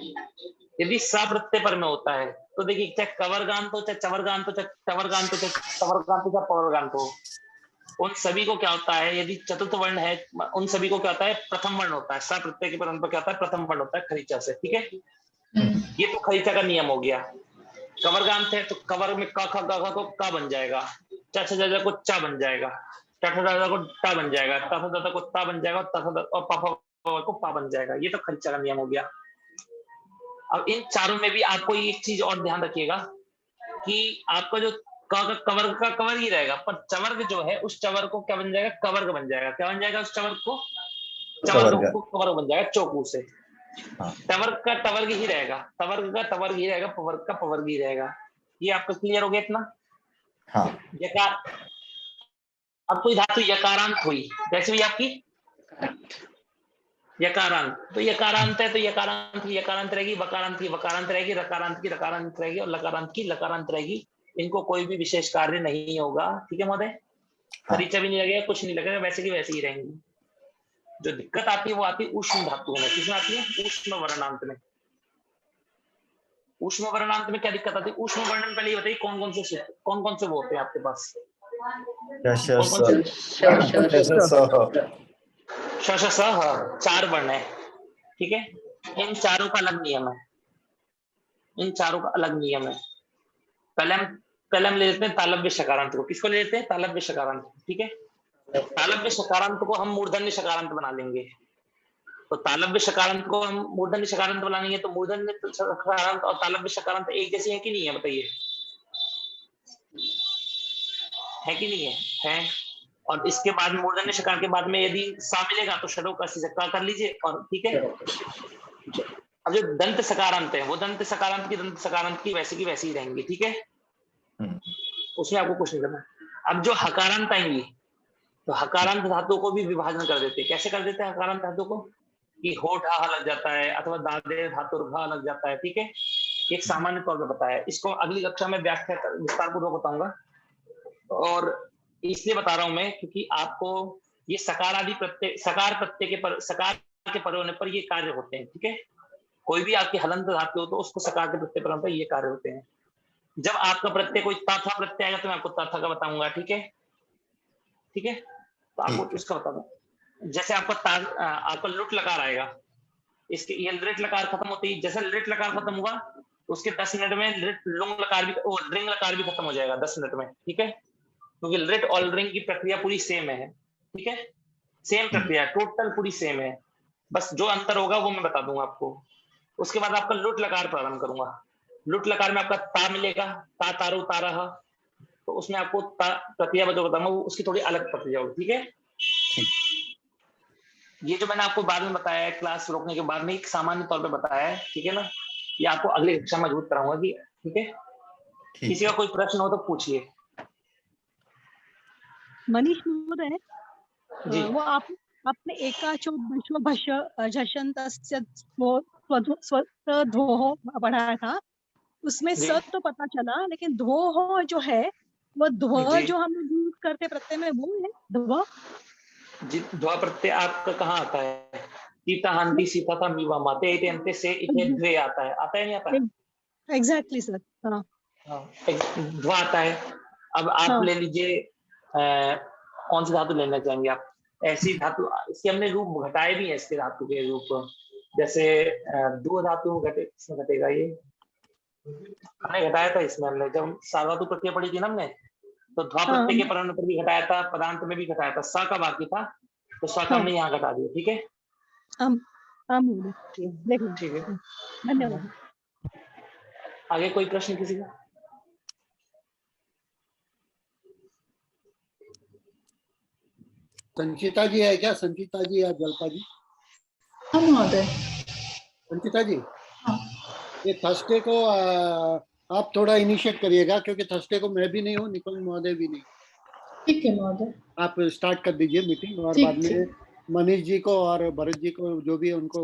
यदि सप्रत्यय पर में होता है तो देखिए, चाहे कवर्गांत हो, चाहे चवर्गांत हो, चाहे टवर्गांत हो, चाहे तवर्गांत हो, चाहे पवर्गांत हो, उन सभी को क्या होता है, यदि चतुर्थ वर्ण है उन सभी को क्या होता है? प्रथम वर्ण होता है। सप्रत्यय के पर क्या होता है? प्रथम वर्ण होता है खरीचा से, ठीक है। ये तो खरीचा का नियम हो गया। कवर्गांत है तो कवर में क ख ग घ को का बन जाएगा, च छ ज झ को चा बन जाएगा, ट ठ ड ढ को टा बन जाएगा, त थ द थ को ता बन जाएगा, त थ द और प फ को पा बन जाएगा। ये तो खरीचा का नियम हो गया। अब इन चारों में भी आपको एक चीज और ध्यान रखिएगा कि आपका जो कवर का कवर ही रहेगा, पर चवर्ग जो है उस चवर को क्या बन जाएगा? कवर्ग बन जाएगा। क्या बन जाएगा? उस चवर्ग को चवर्ग को कवर्ग बन जाएगा, चौकू से। तवर्ग का तवर्ग ही रहेगा, तवर्ग का तवर्ग ही रहेगा, पवर्ग का पवर्ग ही रहेगा। ये आपका क्लियर हो गया इतना? हाँ। यकार, अब कोई धातु यकारांत हुई, कैसे हुई आपकी? यकारांत, तो यकारांत है तो यकारांत की यकारांत रहेगी, वकारांत की वकारांत रहेगी, रकारांत की रकारांत रहेगी, और लकारांत की लकारांत रहेगी। इनको कोई भी विशेष कार्य नहीं होगा, ठीक है महोदय। खरीचा भी नहीं लगेगा, कुछ नहीं लगेगा, वैसे की वैसे ही रहेंगी। जो दिक्कत आती है वो आती है ऊष्म धातु में। किसमें आती है? ऊष्म वर्णांत में। ऊष्म वर्णांत में क्या दिक्कत आती है? ऊष्म वर्णन पहले ये बताइए, कौन कौन से वो होते हैं आपके पास? चार वर्ण है, ठीक है। इन चारों का अलग नियम है, इन चारों का अलग नियम है। पहले हम ले लेते हैं तालव्य शकारांत को। किसको ले लेते हैं? तालव्य शकारांत, ठीक है। तालव्य शकारांत को हम मूर्धन्य शकारांत बना लेंगे। तो तालव्य शकारांत को हम मूर्धन्य शकारांत बनाएंगे, तो मूर्धन्य शकारांत और तालव्य शकारांत एक जैसी है कि नहीं है? बताइए, है कि नहीं है? है। और इसके बाद मूर्धन्य शकार के बाद में यदि सा मिलेगा तो षडों का का कर लीजिए, और ठीक है। अब जो दंत सकारांत है वो दंत सकारांत की वैसी ही रहेंगी, ठीक है। उसमें आपको कुछ नहीं करना। अब जो हकारांत आएंगी तो हकारांत धातु को भी विभाजन कर देते हैं। कैसे कर देते हैं हकारांत धातु को? कि होठ हा लग जाता है, अथवा दादे धातु घा लग जाता है, ठीक है। एक सामान्य तौर पर बताया, इसको अगली कक्षा में व्याख्या विस्तार पूर्वक बताऊंगा। और इसलिए बता रहा हूं मैं क्योंकि आपको ये सकार आदि प्रत्यय, सकार प्रत्यय के पर, सकार के पर होने पर ये कार्य होते हैं, ठीक है। कोई भी आपकी हलंत धातु हो तो उसको सकार के प्रत्यय पर होने पर ये कार्य होते हैं। जब आपका प्रत्यय कोई ताथा प्रत्यय आएगा तो मैं आपको ताथा का बताऊंगा, ठीक है। ठीक है, तो आपको उसका बता दूं। जैसे आपका लुट लकार आएगा, इसके ये लृट लकार खत्म होती है, जैसे लृट लकार खत्म हुआ उसके 10 मिनट में लुंग लकार भी रिंग लकार भी खत्म हो जाएगा 10 मिनट में, ठीक है, क्योंकि लिट और रिंग की प्रक्रिया पूरी सेम है, ठीक है, सेम प्रक्रिया टोटल पूरी सेम है, बस जो अंतर होगा वो मैं बता दूंगा आपको। उसके बाद आपका लुट लकार प्रारंभ करूंगा। लुट लकार में आपका ता मिलेगा, ता तारो तारह, तो उसमें आपको प्रक्रिया जो बताऊंगा वो उसकी थोड़ी अलग प्रक्रिया होगी, ठीक है। ये जो मैंने आपको बाद में बताया है क्लास रोकने के बाद में एक सामान्य तौर पे बताया है, ठीक है ना, ये आपको अगली कक्षा में मजबूत कराऊंगा कि ठीक है। किसी का कोई प्रश्न हो तो पूछिए। मनीष महोदय, जी वो आपने एकाचो विश्व भष्य झषन्तस्य स्वधोः पढ़ा था, उसमें जी। स तो पता चला, लेकिन धोह जो है वो ध्व जी। जो हम लोग यूज करते प्रत्यय में वो है ध्व। जी, ध्वा प्रत्यय आपका कहाँ आता है? सीता हंती सीता था मीवा माते इते अंते से इतने द्वे आता है नहीं आता है? एग्जैक्टली सर, हाँ ध्वा आता है। अब आप हाँ। ले लीजिए कौन सी धातु लेना चाहेंगे आप? ऐसी धातु, इसके हमने रूप घटाए भी हैं, इसके धातु के रूप, जैसे दो धातु घटे, इसमें घटेगा ये हमने घटाया था, इसमें हमने जब सार्वधातु प्रक्रिया पढ़ी थी ना हमने, तो ध्वा प्रत्यय के परांत पर भी घटाया था, पदांत में भी घटाया था, सा का बाकी था तो सा का हमने यहाँ घटा दिया, ठीक है। ठीक है, धन्यवाद। आगे कोई प्रश्न किसी का? संचिता जी है क्या? संचिता जी या जल्पा जी? हाँ महोदय। संचिता जी, ये थर्सडे को आप थोड़ा इनिशिएट करिएगा, क्योंकि थर्सडे को मैं भी नहीं हूँ, निकुंज महोदय भी नहीं। ठीक है महोदय। आप स्टार्ट कर दीजिए मीटिंग, और बाद में मनीष जी को और भरत जी को जो भी है उनको